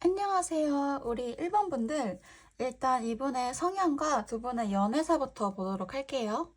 안녕하세요. 우리 1번 분들, 일단 이분의 성향과 두 분의 연애사부터 보도록 할게요.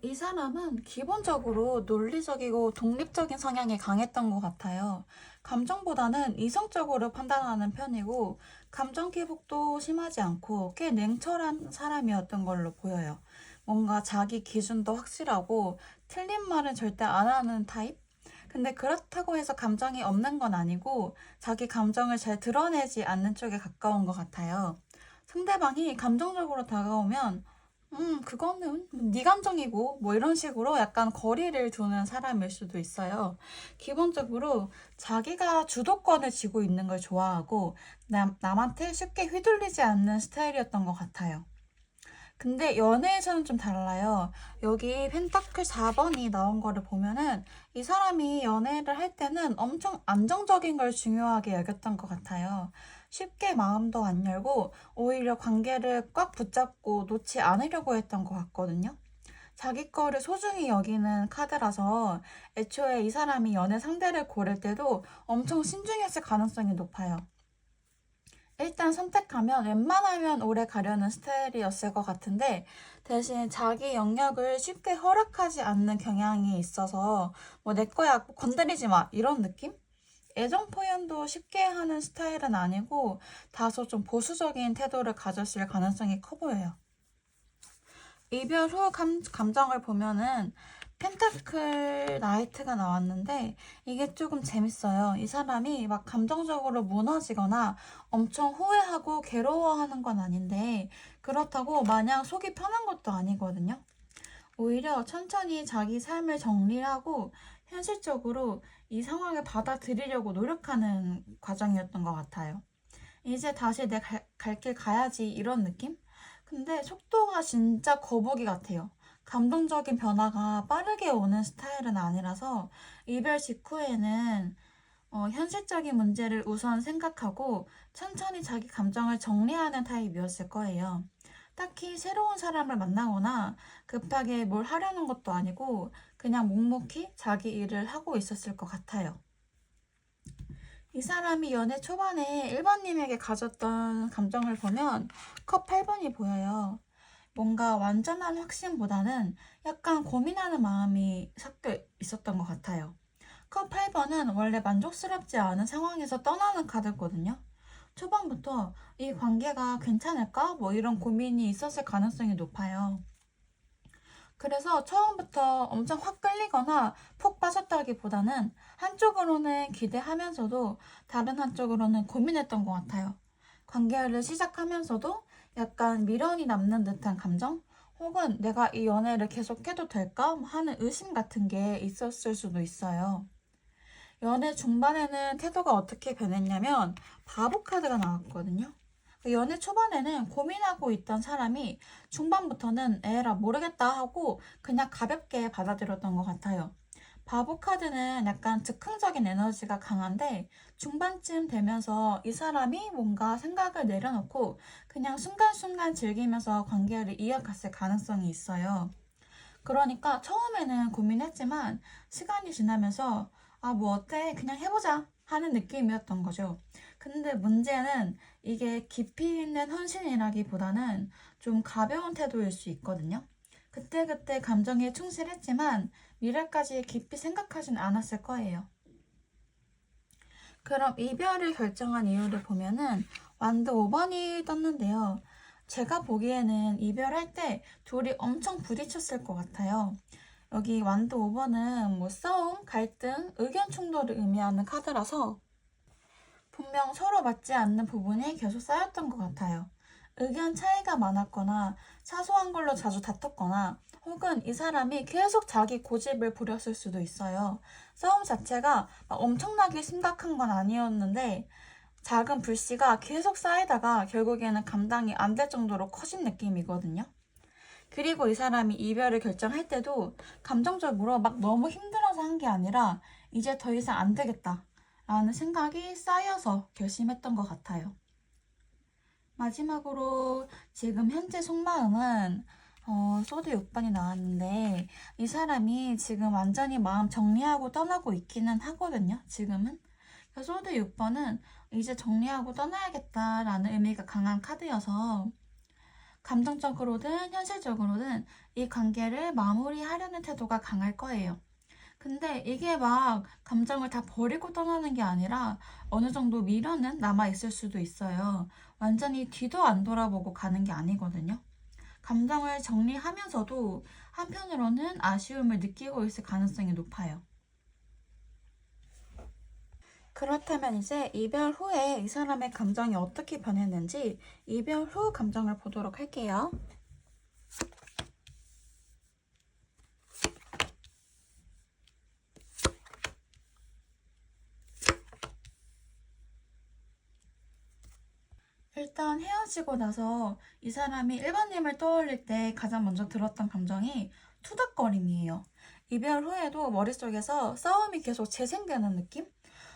이 사람은 기본적으로 논리적이고 독립적인 성향이 강했던 것 같아요. 감정보다는 이성적으로 판단하는 편이고, 감정 기복도 심하지 않고 꽤 냉철한 사람이었던 걸로 보여요. 뭔가 자기 기준도 확실하고, 틀린 말은 절대 안 하는 타입? 근데 그렇다고 해서 감정이 없는 건 아니고, 자기 감정을 잘 드러내지 않는 쪽에 가까운 것 같아요. 상대방이 감정적으로 다가오면 그거는 네 감정이고 뭐 이런 식으로 약간 거리를 두는 사람일 수도 있어요. 기본적으로 자기가 주도권을 쥐고 있는 걸 좋아하고 남한테 쉽게 휘둘리지 않는 스타일이었던 것 같아요. 근데 연애에서는 좀 달라요. 여기 펜타클 4번이 나온 거를 보면은 이 사람이 연애를 할 때는 엄청 안정적인 걸 중요하게 여겼던 것 같아요. 쉽게 마음도 안 열고 오히려 관계를 꽉 붙잡고 놓지 않으려고 했던 것 같거든요. 자기 거를 소중히 여기는 카드라서 애초에 이 사람이 연애 상대를 고를 때도 엄청 신중했을 가능성이 높아요. 일단 선택하면 웬만하면 오래 가려는 스타일이었을 것 같은데 대신 자기 영역을 쉽게 허락하지 않는 경향이 있어서 뭐 내 거야 뭐 건드리지 마 이런 느낌? 애정 표현도 쉽게 하는 스타일은 아니고 다소 좀 보수적인 태도를 가졌을 가능성이 커 보여요. 이별 후 감정을 보면은 펜타클 나이트가 나왔는데 이게 조금 재밌어요. 이 사람이 막 감정적으로 무너지거나 엄청 후회하고 괴로워하는 건 아닌데 그렇다고 마냥 속이 편한 것도 아니거든요. 오히려 천천히 자기 삶을 정리하고 현실적으로 이 상황을 받아들이려고 노력하는 과정이었던 것 같아요. 이제 다시 내 갈 길 가야지 이런 느낌? 근데 속도가 진짜 거북이 같아요. 감동적인 변화가 빠르게 오는 스타일은 아니라서 이별 직후에는 현실적인 문제를 우선 생각하고 천천히 자기 감정을 정리하는 타입이었을 거예요. 딱히 새로운 사람을 만나거나 급하게 뭘 하려는 것도 아니고 그냥 묵묵히 자기 일을 하고 있었을 것 같아요. 이 사람이 연애 초반에 1번님에게 가졌던 감정을 보면 컵 8번이 보여요. 뭔가 완전한 확신보다는 약간 고민하는 마음이 섞여 있었던 것 같아요. 컵 8번은 원래 만족스럽지 않은 상황에서 떠나는 카드거든요. 초반부터 이 관계가 괜찮을까? 뭐 이런 고민이 있었을 가능성이 높아요. 그래서 처음부터 엄청 확 끌리거나 푹 빠졌다기보다는 한쪽으로는 기대하면서도 다른 한쪽으로는 고민했던 것 같아요. 관계를 시작하면서도 약간 미련이 남는 듯한 감정? 혹은 내가 이 연애를 계속해도 될까? 하는 의심 같은 게 있었을 수도 있어요. 연애 중반에는 태도가 어떻게 변했냐면 바보 카드가 나왔거든요. 연애 초반에는 고민하고 있던 사람이 중반부터는 에라 모르겠다 하고 그냥 가볍게 받아들였던 것 같아요. 바보 카드는 약간 즉흥적인 에너지가 강한데 중반쯤 되면서 이 사람이 뭔가 생각을 내려놓고 그냥 순간순간 즐기면서 관계를 이어갔을 가능성이 있어요. 그러니까 처음에는 고민했지만 시간이 지나면서 아, 뭐 어때? 그냥 해보자 하는 느낌이었던 거죠. 근데 문제는 이게 깊이 있는 헌신이라기보다는 좀 가벼운 태도일 수 있거든요. 그때그때 감정에 충실했지만 미래까지 깊이 생각하진 않았을 거예요. 그럼 이별을 결정한 이유를 보면은 완드 5번이 떴는데요. 제가 보기에는 이별할 때 둘이 엄청 부딪혔을 것 같아요. 여기 완드 5번은 뭐 싸움, 갈등, 의견 충돌을 의미하는 카드라서 분명 서로 맞지 않는 부분이 계속 쌓였던 것 같아요. 의견 차이가 많았거나 사소한 걸로 자주 다퉜거나 혹은 이 사람이 계속 자기 고집을 부렸을 수도 있어요. 싸움 자체가 막 엄청나게 심각한 건 아니었는데 작은 불씨가 계속 쌓이다가 결국에는 감당이 안 될 정도로 커진 느낌이거든요. 그리고 이 사람이 이별을 결정할 때도 감정적으로 막 너무 힘들어서 한 게 아니라 이제 더 이상 안 되겠다 라는 생각이 쌓여서 결심했던 것 같아요. 마지막으로 지금 현재 속마음은 소드 6번이 나왔는데 이 사람이 지금 완전히 마음 정리하고 떠나고 있기는 하거든요. 지금은. 소드 6번은 이제 정리하고 떠나야겠다라는 의미가 강한 카드여서 감정적으로든 현실적으로든 이 관계를 마무리하려는 태도가 강할 거예요. 근데 이게 막 감정을 다 버리고 떠나는 게 아니라 어느 정도 미련은 남아있을 수도 있어요. 완전히 뒤도 안 돌아보고 가는 게 아니거든요. 감정을 정리하면서도 한편으로는 아쉬움을 느끼고 있을 가능성이 높아요. 그렇다면 이제 이별 후에 이 사람의 감정이 어떻게 변했는지 이별 후 감정을 보도록 할게요. 일단 헤어지고 나서 이 사람이 1번님을 떠올릴 때 가장 먼저 들었던 감정이 투닥거림이에요. 이별 후에도 머릿속에서 싸움이 계속 재생되는 느낌?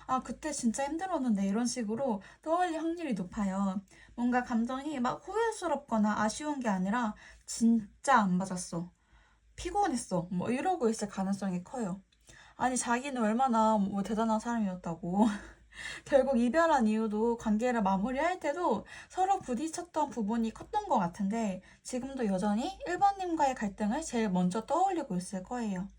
아, 그때 진짜 힘들었는데 이런 식으로 떠올릴 확률이 높아요. 뭔가 감정이 막 후회스럽거나 아쉬운 게 아니라 진짜 안 맞았어. 피곤했어. 뭐 이러고 있을 가능성이 커요. 아니, 자기는 얼마나 뭐 대단한 사람이었다고. 결국 이별한 이유도 관계를 마무리할 때도 서로 부딪혔던 부분이 컸던 것 같은데 지금도 여전히 1번님과의 갈등을 제일 먼저 떠올리고 있을 거예요.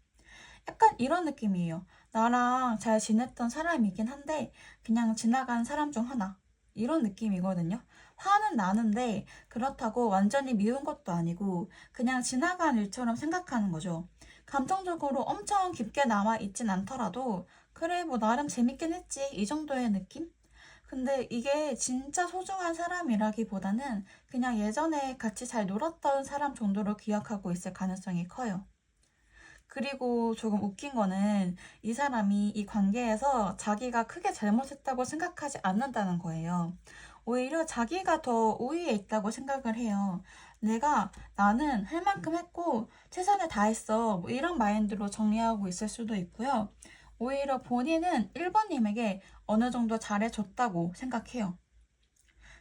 약간 이런 느낌이에요. 나랑 잘 지냈던 사람이긴 한데 그냥 지나간 사람 중 하나. 이런 느낌이거든요. 화는 나는데 그렇다고 완전히 미운 것도 아니고 그냥 지나간 일처럼 생각하는 거죠. 감정적으로 엄청 깊게 남아있진 않더라도 그래 뭐 나름 재밌긴 했지 이 정도의 느낌? 근데 이게 진짜 소중한 사람이라기보다는 그냥 예전에 같이 잘 놀았던 사람 정도로 기억하고 있을 가능성이 커요. 그리고 조금 웃긴 거는 이 사람이 이 관계에서 자기가 크게 잘못했다고 생각하지 않는다는 거예요. 오히려 자기가 더 우위에 있다고 생각을 해요. 나는 할 만큼 했고 최선을 다했어. 뭐 이런 마인드로 정리하고 있을 수도 있고요. 오히려 본인은 1번님에게 어느 정도 잘해줬다고 생각해요.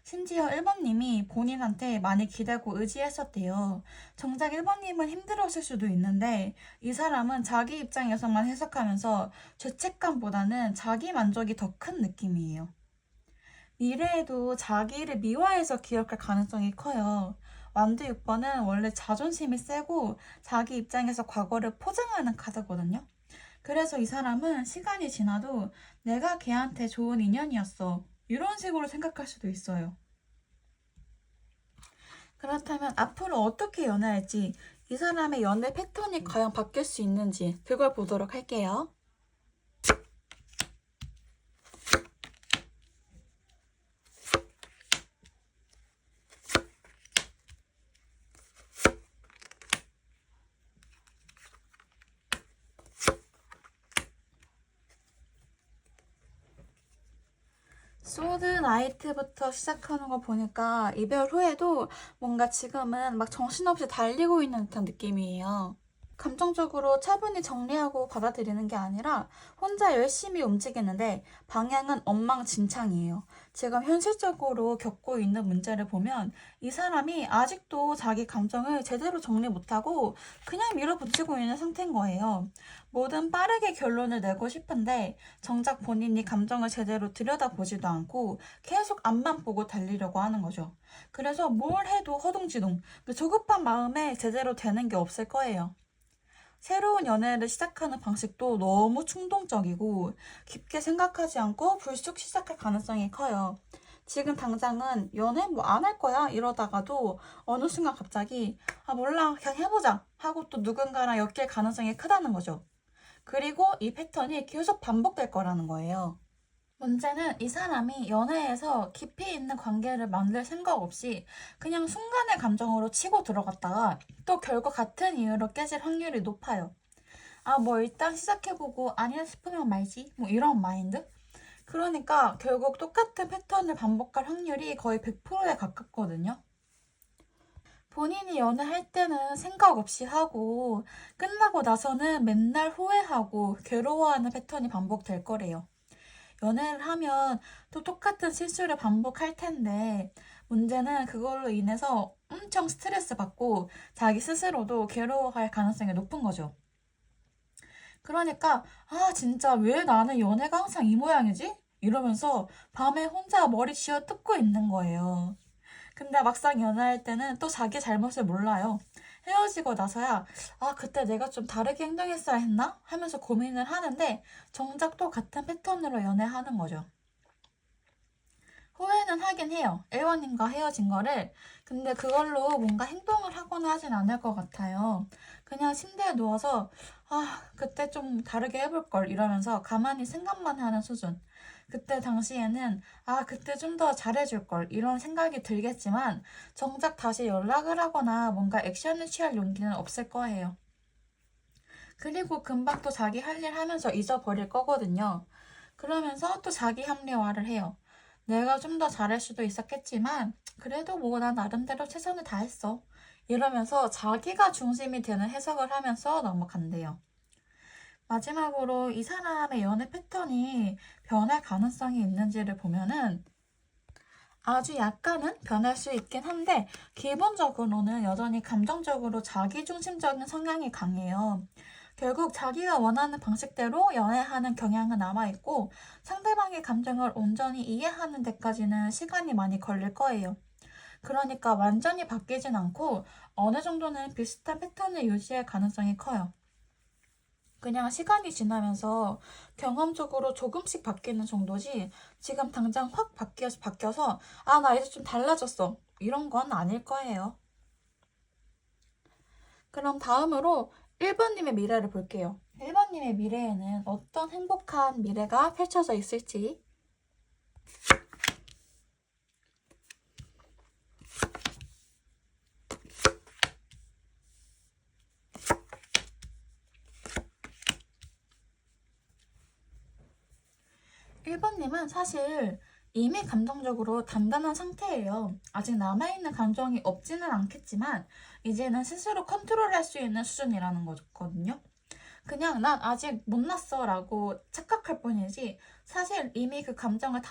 심지어 1번님이 본인한테 많이 기대고 의지했었대요. 정작 1번님은 힘들었을 수도 있는데 이 사람은 자기 입장에서만 해석하면서 죄책감보다는 자기 만족이 더 큰 느낌이에요. 미래에도 자기를 미화해서 기억할 가능성이 커요. 완드 6번은 원래 자존심이 세고 자기 입장에서 과거를 포장하는 카드거든요. 그래서 이 사람은 시간이 지나도 내가 걔한테 좋은 인연이었어. 이런 식으로 생각할 수도 있어요. 그렇다면 앞으로 어떻게 연애할지, 이 사람의 연애 패턴이 과연 바뀔 수 있는지 그걸 보도록 할게요. 소드 나이트부터 시작하는 거 보니까 이별 후에도 뭔가 지금은 막 정신없이 달리고 있는 듯한 느낌이에요. 감정적으로 차분히 정리하고 받아들이는 게 아니라 혼자 열심히 움직이는데 방향은 엉망진창이에요. 지금 현실적으로 겪고 있는 문제를 보면 이 사람이 아직도 자기 감정을 제대로 정리 못하고 그냥 밀어붙이고 있는 상태인 거예요. 뭐든 빠르게 결론을 내고 싶은데 정작 본인이 감정을 제대로 들여다보지도 않고 계속 앞만 보고 달리려고 하는 거죠. 그래서 뭘 해도 허둥지둥, 조급한 마음에 제대로 되는 게 없을 거예요. 새로운 연애를 시작하는 방식도 너무 충동적이고 깊게 생각하지 않고 불쑥 시작할 가능성이 커요. 지금 당장은 연애 뭐 안 할 거야 이러다가도 어느 순간 갑자기 아 몰라 그냥 해보자 하고 또 누군가랑 엮일 가능성이 크다는 거죠. 그리고 이 패턴이 계속 반복될 거라는 거예요. 문제는 이 사람이 연애에서 깊이 있는 관계를 만들 생각 없이 그냥 순간의 감정으로 치고 들어갔다가 또 결국 같은 이유로 깨질 확률이 높아요. 아, 뭐 일단 시작해보고 아니야 싶으면 말지. 뭐 이런 마인드? 그러니까 결국 똑같은 패턴을 반복할 확률이 거의 100%에 가깝거든요. 본인이 연애할 때는 생각 없이 하고 끝나고 나서는 맨날 후회하고 괴로워하는 패턴이 반복될 거래요. 연애를 하면 또 똑같은 실수를 반복할 텐데 문제는 그걸로 인해서 엄청 스트레스 받고 자기 스스로도 괴로워할 가능성이 높은 거죠. 그러니까 아 진짜 왜 나는 연애가 항상 이 모양이지? 이러면서 밤에 혼자 머리 쥐어 뜯고 있는 거예요. 근데 막상 연애할 때는 또 자기 잘못을 몰라요. 헤어지고 나서야 아 그때 내가 좀 다르게 행동했어야 했나? 하면서 고민을 하는데 정작 또 같은 패턴으로 연애하는 거죠. 후회는 하긴 해요. 1번님과 헤어진 거를. 근데 그걸로 뭔가 행동을 하거나 하진 않을 것 같아요. 그냥 침대에 누워서 아 그때 좀 다르게 해볼 걸 이러면서 가만히 생각만 하는 수준. 그때 당시에는 아 그때 좀 더 잘해줄 걸 이런 생각이 들겠지만 정작 다시 연락을 하거나 뭔가 액션을 취할 용기는 없을 거예요. 그리고 금방 또 자기 할 일 하면서 잊어버릴 거거든요. 그러면서 또 자기 합리화를 해요. 내가 좀 더 잘할 수도 있었겠지만 그래도 뭐 난 나름대로 최선을 다했어. 이러면서 자기가 중심이 되는 해석을 하면서 넘어간대요. 마지막으로 이 사람의 연애 패턴이 변할 가능성이 있는지를 보면은 아주 약간은 변할 수 있긴 한데 기본적으로는 여전히 감정적으로 자기중심적인 성향이 강해요. 결국 자기가 원하는 방식대로 연애하는 경향은 남아있고 상대방의 감정을 온전히 이해하는 데까지는 시간이 많이 걸릴 거예요. 그러니까 완전히 바뀌진 않고 어느 정도는 비슷한 패턴을 유지할 가능성이 커요. 그냥 시간이 지나면서 경험적으로 조금씩 바뀌는 정도지 지금 당장 확 바뀌어서 아, 나 이제 좀 달라졌어. 이런 건 아닐 거예요. 그럼 다음으로 1번님의 미래를 볼게요. 1번님의 미래에는 어떤 행복한 미래가 펼쳐져 있을지. 1번님은 사실 이미 감정적으로 단단한 상태예요. 아직 남아있는 감정이 없지는 않겠지만 이제는 스스로 컨트롤할 수 있는 수준이라는 거거든요. 그냥 난 아직 못났어 라고 착각할 뿐이지 사실 이미 그 감정을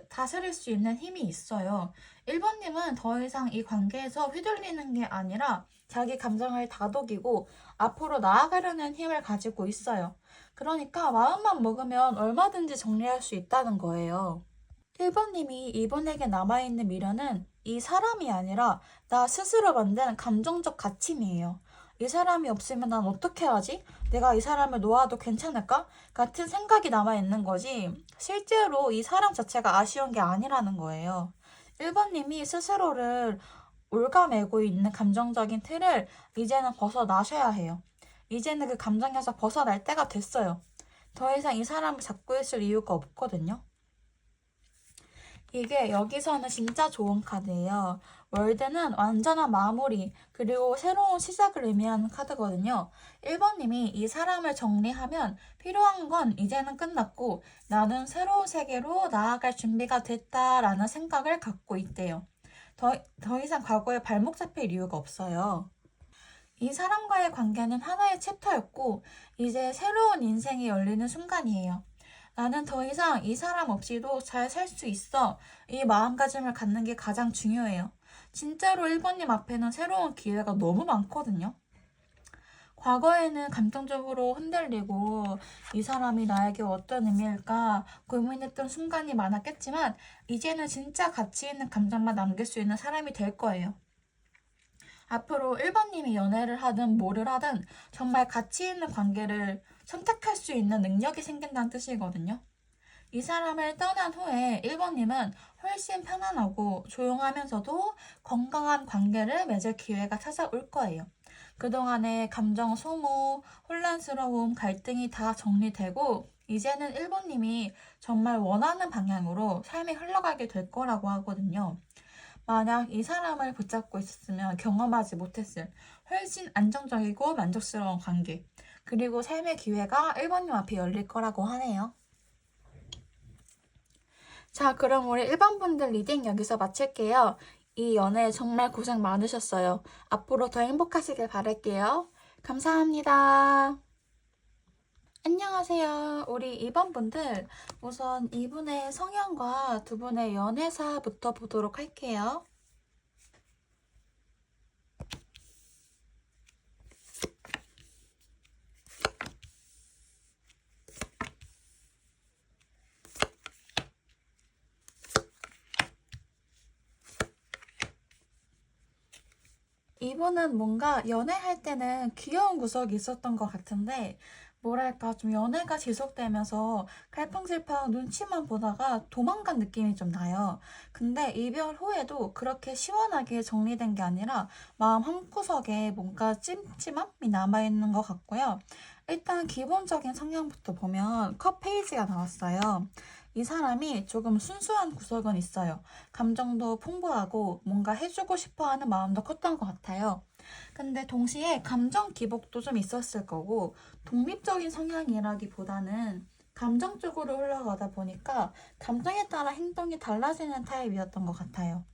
다스릴 수 있는 힘이 있어요. 1번님은 더 이상 이 관계에서 휘둘리는 게 아니라 자기 감정을 다독이고 앞으로 나아가려는 힘을 가지고 있어요. 그러니까 마음만 먹으면 얼마든지 정리할 수 있다는 거예요. 1번님이 이분에게 남아있는 미련은 이 사람이 아니라 나 스스로 만든 감정적 갇힘이에요. 이 사람이 없으면 난 어떻게 하지? 내가 이 사람을 놓아도 괜찮을까? 같은 생각이 남아있는 거지. 실제로 이 사람 자체가 아쉬운 게 아니라는 거예요. 1번님이 스스로를 올가매고 있는 감정적인 틀을 이제는 벗어나셔야 해요. 이제는 그 감정에서 벗어날 때가 됐어요. 더 이상 이 사람을 잡고 있을 이유가 없거든요. 이게 여기서는 진짜 좋은 카드예요. 월드는 완전한 마무리, 그리고 새로운 시작을 의미하는 카드거든요. 1번님이 이 사람을 정리하면 필요한 건 이제는 끝났고 나는 새로운 세계로 나아갈 준비가 됐다라는 생각을 갖고 있대요. 더 이상 과거에 발목 잡힐 이유가 없어요. 이 사람과의 관계는 하나의 챕터였고 이제 새로운 인생이 열리는 순간이에요. 나는 더 이상 이 사람 없이도 잘 살 수 있어. 이 마음가짐을 갖는 게 가장 중요해요. 진짜로 1번님 앞에는 새로운 기회가 너무 많거든요. 과거에는 감정적으로 흔들리고 이 사람이 나에게 어떤 의미일까 고민했던 순간이 많았겠지만 이제는 진짜 가치 있는 감정만 남길 수 있는 사람이 될 거예요. 앞으로 1번님이 연애를 하든 뭐를 하든 정말 가치 있는 관계를 선택할 수 있는 능력이 생긴다는 뜻이거든요. 이 사람을 떠난 후에 1번님은 훨씬 편안하고 조용하면서도 건강한 관계를 맺을 기회가 찾아올 거예요. 그동안의 감정 소모, 혼란스러움, 갈등이 다 정리되고 이제는 1번님이 정말 원하는 방향으로 삶이 흘러가게 될 거라고 하거든요. 만약 이 사람을 붙잡고 있었으면 경험하지 못했을 훨씬 안정적이고 만족스러운 관계, 그리고 삶의 기회가 1번님 앞에 열릴 거라고 하네요. 자, 그럼 우리 1번 분들 리딩 여기서 마칠게요. 이 연애 정말 고생 많으셨어요. 앞으로 더 행복하시길 바랄게요. 감사합니다. 안녕하세요. 우리 2번 분들, 우선 이분의 성향과 두 분의 연애사부터 보도록 할게요. 이분은 뭔가 연애할 때는 귀여운 구석이 있었던 것 같은데, 뭐랄까, 좀 연애가 지속되면서 갈팡질팡 눈치만 보다가 도망간 느낌이 좀 나요. 근데 이별 후에도 그렇게 시원하게 정리된 게 아니라 마음 한구석에 뭔가 찜찜함이 남아있는 것 같고요. 일단 기본적인 성향부터 보면 컷 페이지가 나왔어요. 이 사람이 조금 순수한 구석은 있어요. 감정도 풍부하고 뭔가 해주고 싶어 하는 마음도 컸던 것 같아요. 근데 동시에 감정 기복도 좀 있었을 거고, 독립적인 성향이라기보다는 감정적으로 흘러가다 보니까 감정에 따라 행동이 달라지는 타입이었던 것 같아요.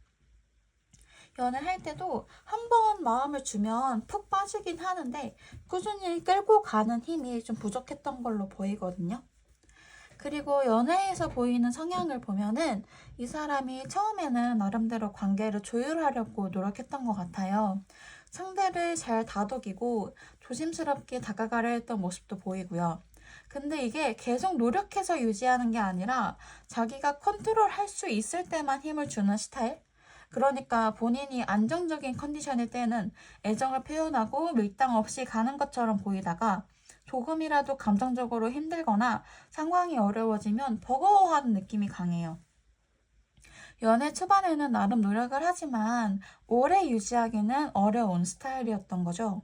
연애할 때도 한 번 마음을 주면 푹 빠지긴 하는데 꾸준히 끌고 가는 힘이 좀 부족했던 걸로 보이거든요. 그리고 연애에서 보이는 성향을 보면은 이 사람이 처음에는 나름대로 관계를 조율하려고 노력했던 것 같아요. 상대를 잘 다독이고 조심스럽게 다가가려 했던 모습도 보이고요. 근데 이게 계속 노력해서 유지하는 게 아니라 자기가 컨트롤 할 수 있을 때만 힘을 주는 스타일? 그러니까 본인이 안정적인 컨디션일 때는 애정을 표현하고 밀당 없이 가는 것처럼 보이다가 조금이라도 감정적으로 힘들거나 상황이 어려워지면 버거워하는 느낌이 강해요. 연애 초반에는 나름 노력을 하지만 오래 유지하기는 어려운 스타일이었던 거죠.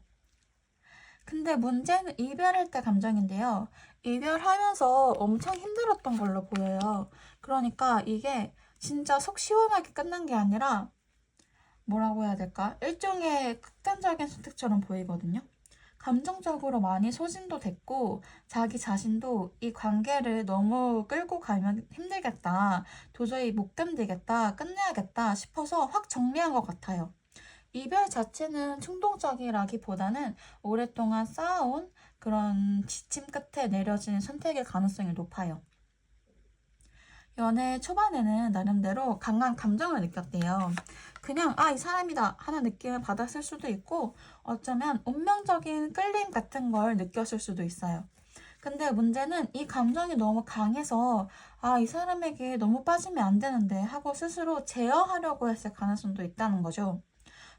근데 문제는 이별할 때 감정인데요. 이별하면서 엄청 힘들었던 걸로 보여요. 그러니까 이게 진짜 속 시원하게 끝난 게 아니라 뭐라고 해야 될까? 일종의 극단적인 선택처럼 보이거든요. 감정적으로 많이 소진도 됐고, 자기 자신도 이 관계를 너무 끌고 가면 힘들겠다, 도저히 못 견디겠다, 끝내야겠다 싶어서 확 정리한 것 같아요. 이별 자체는 충동적이라기보다는 오랫동안 쌓아온 그런 지침 끝에 내려진 선택일 가능성이 높아요. 연애 초반에는 나름대로 강한 감정을 느꼈대요. 그냥 이 사람이다 하는 느낌을 받았을 수도 있고 어쩌면 운명적인 끌림 같은 걸 느꼈을 수도 있어요. 근데 문제는 이 감정이 너무 강해서 이 사람에게 너무 빠지면 안 되는데 하고 스스로 제어하려고 했을 가능성도 있다는 거죠.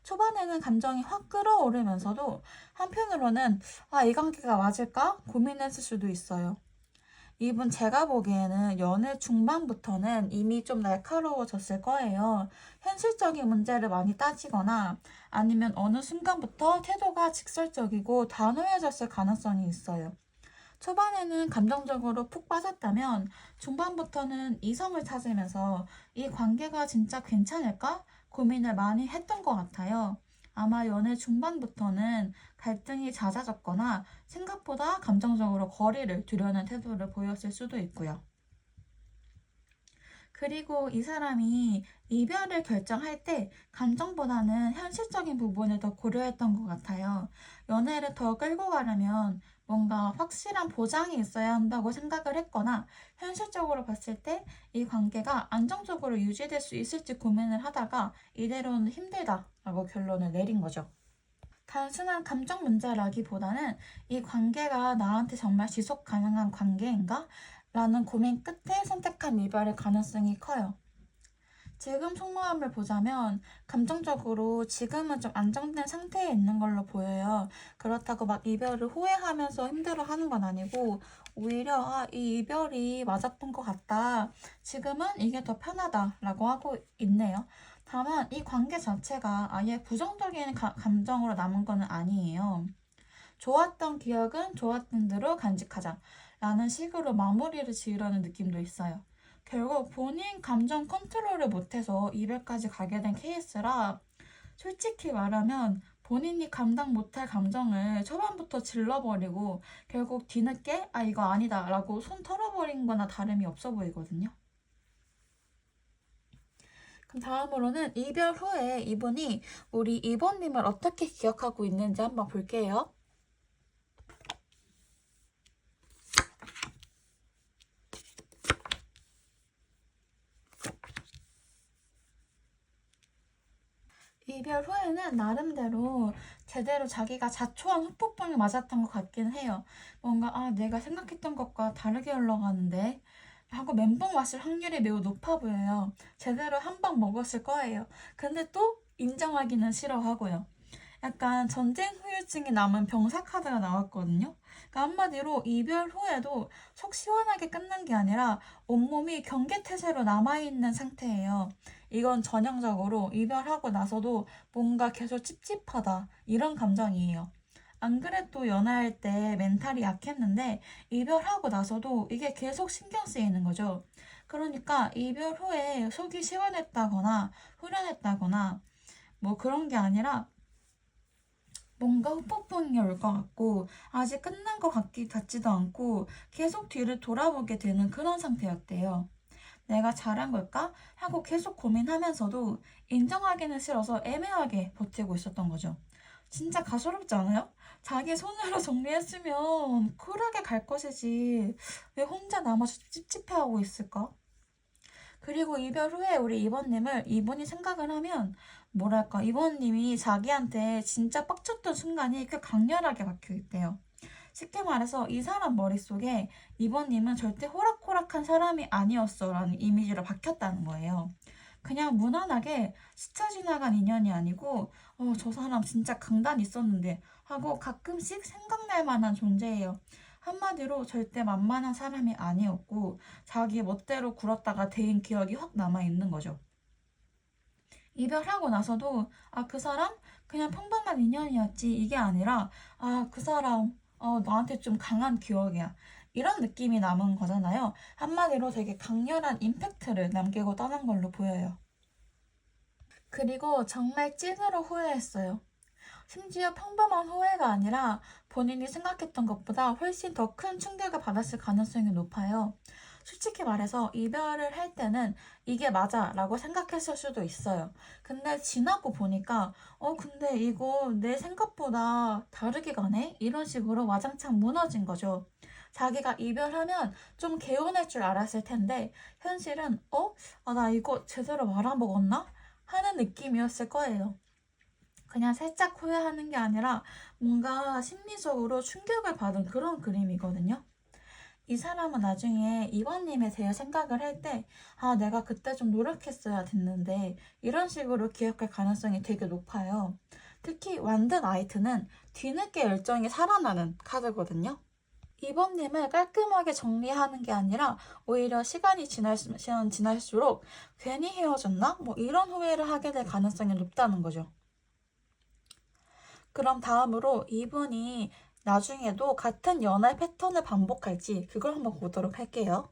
초반에는 감정이 확 끌어오르면서도 한편으로는 이 관계가 맞을까 고민했을 수도 있어요. 이분 제가 보기에는 연애 중반부터는 이미 좀 날카로워졌을 거예요. 현실적인 문제를 많이 따지거나 아니면 어느 순간부터 태도가 직설적이고 단호해졌을 가능성이 있어요. 초반에는 감정적으로 푹 빠졌다면 중반부터는 이성을 찾으면서 이 관계가 진짜 괜찮을까? 고민을 많이 했던 것 같아요. 아마 연애 중반부터는 갈등이 잦아졌거나 생각보다 감정적으로 거리를 두려는 태도를 보였을 수도 있고요. 그리고 이 사람이 이별을 결정할 때 감정보다는 현실적인 부분을 더 고려했던 것 같아요. 연애를 더 끌고 가려면 뭔가 확실한 보장이 있어야 한다고 생각을 했거나 현실적으로 봤을 때 이 관계가 안정적으로 유지될 수 있을지 고민을 하다가 이대로는 힘들다라고 결론을 내린 거죠. 단순한 감정 문제라기보다는 이 관계가 나한테 정말 지속 가능한 관계인가? 라는 고민 끝에 선택한 이별의 가능성이 커요. 지금 속마음을 보자면 감정적으로 지금은 좀 안정된 상태에 있는 걸로 보여요. 그렇다고 막 이별을 후회하면서 힘들어하는 건 아니고 오히려 이 이별이 맞았던 것 같다. 지금은 이게 더 편하다라고 하고 있네요. 다만 이 관계 자체가 아예 부정적인 감정으로 남은 거는 아니에요. 좋았던 기억은 좋았던 대로 간직하자 라는 식으로 마무리를 지으려는 느낌도 있어요. 결국 본인 감정 컨트롤을 못해서 이별까지 가게 된 케이스라 솔직히 말하면 본인이 감당 못할 감정을 초반부터 질러버리고 결국 뒤늦게 이거 아니다 라고 손 털어버린 거나 다름이 없어 보이거든요. 다음으로는 이별 후에 이분이 우리 이번님을 어떻게 기억하고 있는지 한번 볼게요. 이별 후에는 나름대로 제대로 자기가 자초한 후폭풍이 맞았던 것 같긴 해요. 뭔가 내가 생각했던 것과 다르게 흘러가는데 하고 멘붕 왔을 확률이 매우 높아 보여요. 제대로 한 방 먹었을 거예요. 근데 또 인정하기는 싫어하고요. 약간 전쟁 후유증이 남은 병사 카드가 나왔거든요. 그러니까 한마디로 이별 후에도 속 시원하게 끝난 게 아니라 온몸이 경계태세로 남아있는 상태예요. 이건 전형적으로 이별하고 나서도 뭔가 계속 찝찝하다 이런 감정이에요. 안 그래도 연애할 때 멘탈이 약했는데 이별하고 나서도 이게 계속 신경 쓰이는 거죠. 그러니까 이별 후에 속이 시원했다거나 후련했다거나 뭐 그런 게 아니라 뭔가 후폭풍이 올 것 같고 아직 끝난 것 같지도 않고 계속 뒤를 돌아보게 되는 그런 상태였대요. 내가 잘한 걸까? 하고 계속 고민하면서도 인정하기는 싫어서 애매하게 버티고 있었던 거죠. 진짜 가소롭지 않아요? 자기 손으로 정리했으면 쿨하게 갈 것이지 왜 혼자 남아서 찝찝해하고 있을까? 그리고 이별 후에 우리 이번님을 이분이 생각을 하면 뭐랄까 이번님이 자기한테 진짜 빡쳤던 순간이 꽤 강렬하게 박혀있대요. 쉽게 말해서 이 사람 머릿속에 이번님은 절대 호락호락한 사람이 아니었어 라는 이미지로 박혔다는 거예요. 그냥 무난하게 스쳐 지나간 인연이 아니고 저 사람 진짜 강단 있었는데 하고 가끔씩 생각날 만한 존재예요. 한마디로 절대 만만한 사람이 아니었고 자기 멋대로 굴었다가 데인 기억이 확 남아있는 거죠. 이별하고 나서도 그 사람 그냥 평범한 인연이었지 이게 아니라 그 사람 나한테 좀 강한 기억이야. 이런 느낌이 남은 거잖아요. 한마디로 되게 강렬한 임팩트를 남기고 떠난 걸로 보여요. 그리고 정말 찐으로 후회했어요. 심지어 평범한 후회가 아니라 본인이 생각했던 것보다 훨씬 더 큰 충격을 받았을 가능성이 높아요. 솔직히 말해서 이별을 할 때는 이게 맞아 라고 생각했을 수도 있어요. 근데 지나고 보니까 근데 이거 내 생각보다 다르게 가네? 이런 식으로 와장창 무너진 거죠. 자기가 이별하면 좀 개운할 줄 알았을 텐데 현실은 나 이거 제대로 말아먹었나? 하는 느낌이었을 거예요. 그냥 살짝 후회하는 게 아니라 뭔가 심리적으로 충격을 받은 그런 그림이거든요. 이 사람은 나중에 이번님에 대해 생각을 할 때, 내가 그때 좀 노력했어야 됐는데, 이런 식으로 기억할 가능성이 되게 높아요. 특히 완전 아이트는 뒤늦게 열정이 살아나는 카드거든요. 이번님을 깔끔하게 정리하는 게 아니라 오히려 시간이 지날수록 괜히 헤어졌나? 뭐 이런 후회를 하게 될 가능성이 높다는 거죠. 그럼 다음으로 이분이 나중에도 같은 연애 패턴을 반복할지 그걸 한번 보도록 할게요.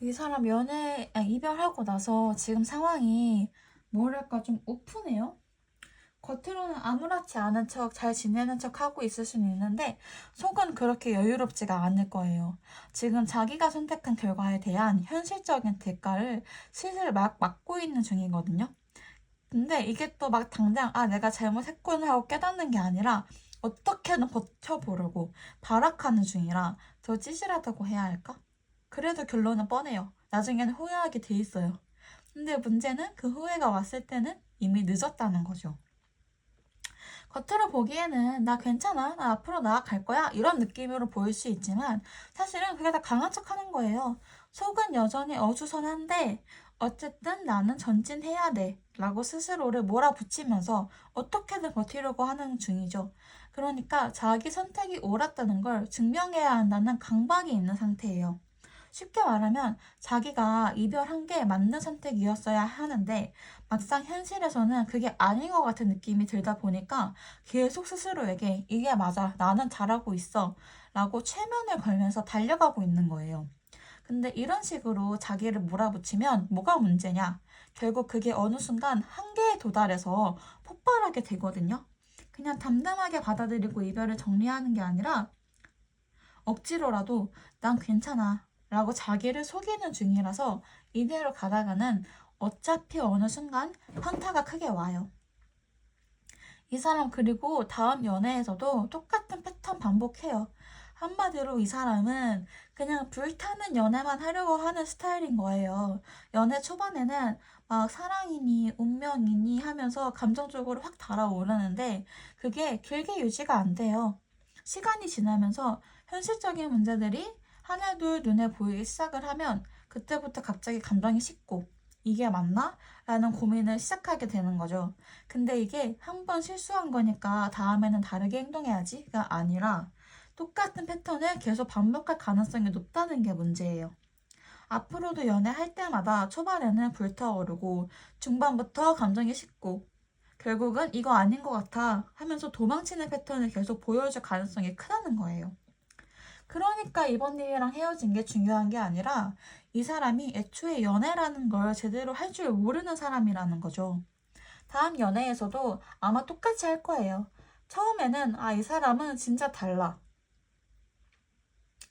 이 사람 이별하고 나서 지금 상황이 뭐랄까 좀 우프네요. 겉으로는 아무렇지 않은 척 잘 지내는 척 하고 있을 수는 있는데 속은 그렇게 여유롭지가 않을 거예요. 지금 자기가 선택한 결과에 대한 현실적인 대가를 슬슬 막 맞고 있는 중이거든요. 근데 이게 또 막 당장 내가 잘못했구나 하고 깨닫는 게 아니라 어떻게든 버텨보려고 발악하는 중이라 더 찌질하다고 해야 할까? 그래도 결론은 뻔해요. 나중에는 후회하게 돼 있어요. 근데 문제는 그 후회가 왔을 때는 이미 늦었다는 거죠. 겉으로 보기에는 나 괜찮아, 나 앞으로 나아갈 거야 이런 느낌으로 보일 수 있지만 사실은 그게 다 강한 척 하는 거예요. 속은 여전히 어수선한데 어쨌든 나는 전진해야 돼 라고 스스로를 몰아붙이면서 어떻게든 버티려고 하는 중이죠. 그러니까 자기 선택이 옳았다는 걸 증명해야 한다는 강박이 있는 상태예요. 쉽게 말하면 자기가 이별한 게 맞는 선택이었어야 하는데 막상 현실에서는 그게 아닌 것 같은 느낌이 들다 보니까 계속 스스로에게 이게 맞아, 나는 잘하고 있어 라고 최면을 걸면서 달려가고 있는 거예요. 근데 이런 식으로 자기를 몰아붙이면 뭐가 문제냐? 결국 그게 어느 순간 한계에 도달해서 폭발하게 되거든요. 그냥 담담하게 받아들이고 이별을 정리하는 게 아니라 억지로라도 난 괜찮아 라고 자기를 속이는 중이라서 이대로 가다가는 어차피 어느 순간 현타가 크게 와요. 이 사람 그리고 다음 연애에서도 똑같은 패턴 반복해요. 한마디로 이 사람은 그냥 불타는 연애만 하려고 하는 스타일인 거예요. 연애 초반에는 막 사랑이니 운명이니 하면서 감정적으로 확 달아오르는데 그게 길게 유지가 안 돼요. 시간이 지나면서 현실적인 문제들이 하나둘 눈에 보이기 시작을 하면 그때부터 갑자기 감정이 식고 이게 맞나? 라는 고민을 시작하게 되는 거죠. 근데 이게 한 번 실수한 거니까 다음에는 다르게 행동해야지가 아니라 똑같은 패턴을 계속 반복할 가능성이 높다는 게 문제예요. 앞으로도 연애할 때마다 초반에는 불타오르고 중반부터 감정이 식고 결국은 이거 아닌 것 같아 하면서 도망치는 패턴을 계속 보여줄 가능성이 크다는 거예요. 그러니까 이번 일이랑 헤어진 게 중요한 게 아니라 이 사람이 애초에 연애라는 걸 제대로 할 줄 모르는 사람이라는 거죠. 다음 연애에서도 아마 똑같이 할 거예요. 처음에는 이 사람은 진짜 달라.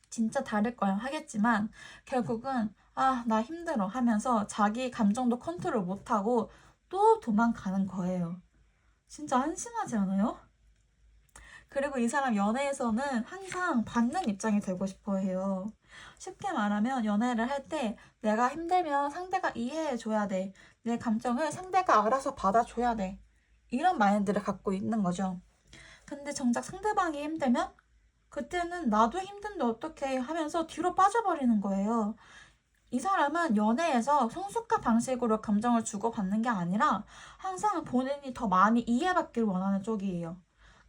진짜 다를 거야 하겠지만 결국은 나 힘들어 하면서 자기 감정도 컨트롤 못하고 또 도망가는 거예요. 진짜 한심하지 않아요? 그리고 이 사람 연애에서는 항상 받는 입장이 되고 싶어 해요. 쉽게 말하면 연애를 할 때 내가 힘들면 상대가 이해해줘야 돼. 내 감정을 상대가 알아서 받아줘야 돼. 이런 마인드를 갖고 있는 거죠. 근데 정작 상대방이 힘들면 그때는 나도 힘든데 어떡해 하면서 뒤로 빠져버리는 거예요. 이 사람은 연애에서 성숙한 방식으로 감정을 주고받는 게 아니라 항상 본인이 더 많이 이해받기를 원하는 쪽이에요.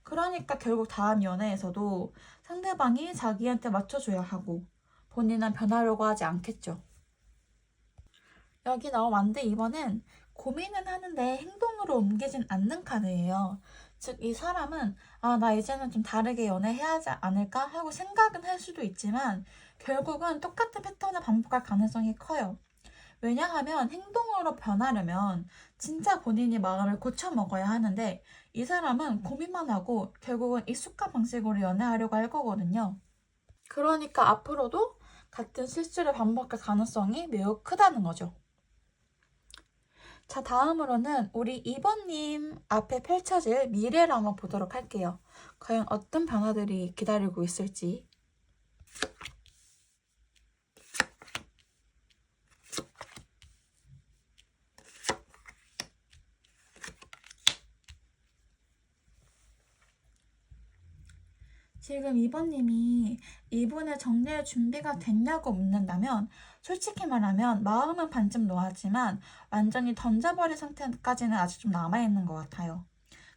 그러니까 결국 다음 연애에서도 상대방이 자기한테 맞춰줘야 하고 본인은 변하려고 하지 않겠죠. 여기 나온 완드 2번은 고민은 하는데 행동으로 옮기진 않는 카드예요. 즉, 이 사람은 나 이제는 좀 다르게 연애해야 하지 않을까 하고 생각은 할 수도 있지만 결국은 똑같은 패턴을 반복할 가능성이 커요. 왜냐하면 행동으로 변하려면 진짜 본인이 마음을 고쳐 먹어야 하는데 이 사람은 고민만 하고 결국은 익숙한 방식으로 연애하려고 할 거거든요. 그러니까 앞으로도 같은 실수를 반복할 가능성이 매우 크다는 거죠. 자, 다음으로는 우리 2번님 앞에 펼쳐질 미래를 한번 보도록 할게요. 과연 어떤 변화들이 기다리고 있을지. 지금 2번님이 이분의 정리할 준비가 됐냐고 묻는다면 솔직히 말하면 마음은 반쯤 놓았지만 완전히 던져버릴 상태까지는 아직 좀 남아있는 것 같아요.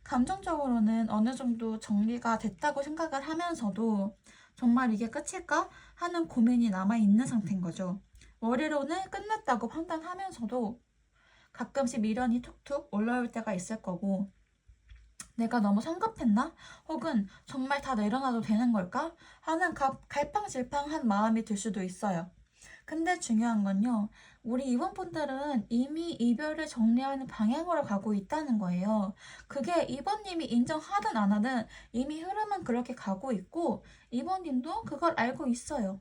감정적으로는 어느 정도 정리가 됐다고 생각을 하면서도 정말 이게 끝일까 하는 고민이 남아있는 상태인 거죠. 머리로는 끝냈다고 판단하면서도 가끔씩 미련이 툭툭 올라올 때가 있을 거고 내가 너무 성급했나? 혹은 정말 다 내려놔도 되는 걸까? 하는 갈팡질팡한 마음이 들 수도 있어요. 근데 중요한 건요, 우리 이번분들은 이미 이별을 정리하는 방향으로 가고 있다는 거예요. 그게 이번님이 인정하든 안 하든 이미 흐름은 그렇게 가고 있고, 이번님도 그걸 알고 있어요.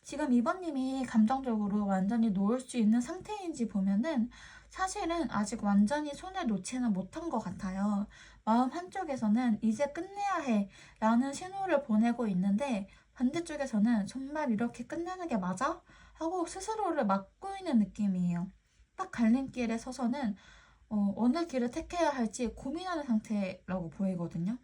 지금 이번님이 감정적으로 완전히 놓을 수 있는 상태인지 보면은 사실은 아직 완전히 손에 놓지는 못한 것 같아요. 마음 한쪽에서는 이제 끝내야 해 라는 신호를 보내고 있는데 반대쪽에서는 정말 이렇게 끝내는 게 맞아? 하고 스스로를 막고 있는 느낌이에요. 딱 갈림길에 서서는 어느 길을 택해야 할지 고민하는 상태라고 보이거든요.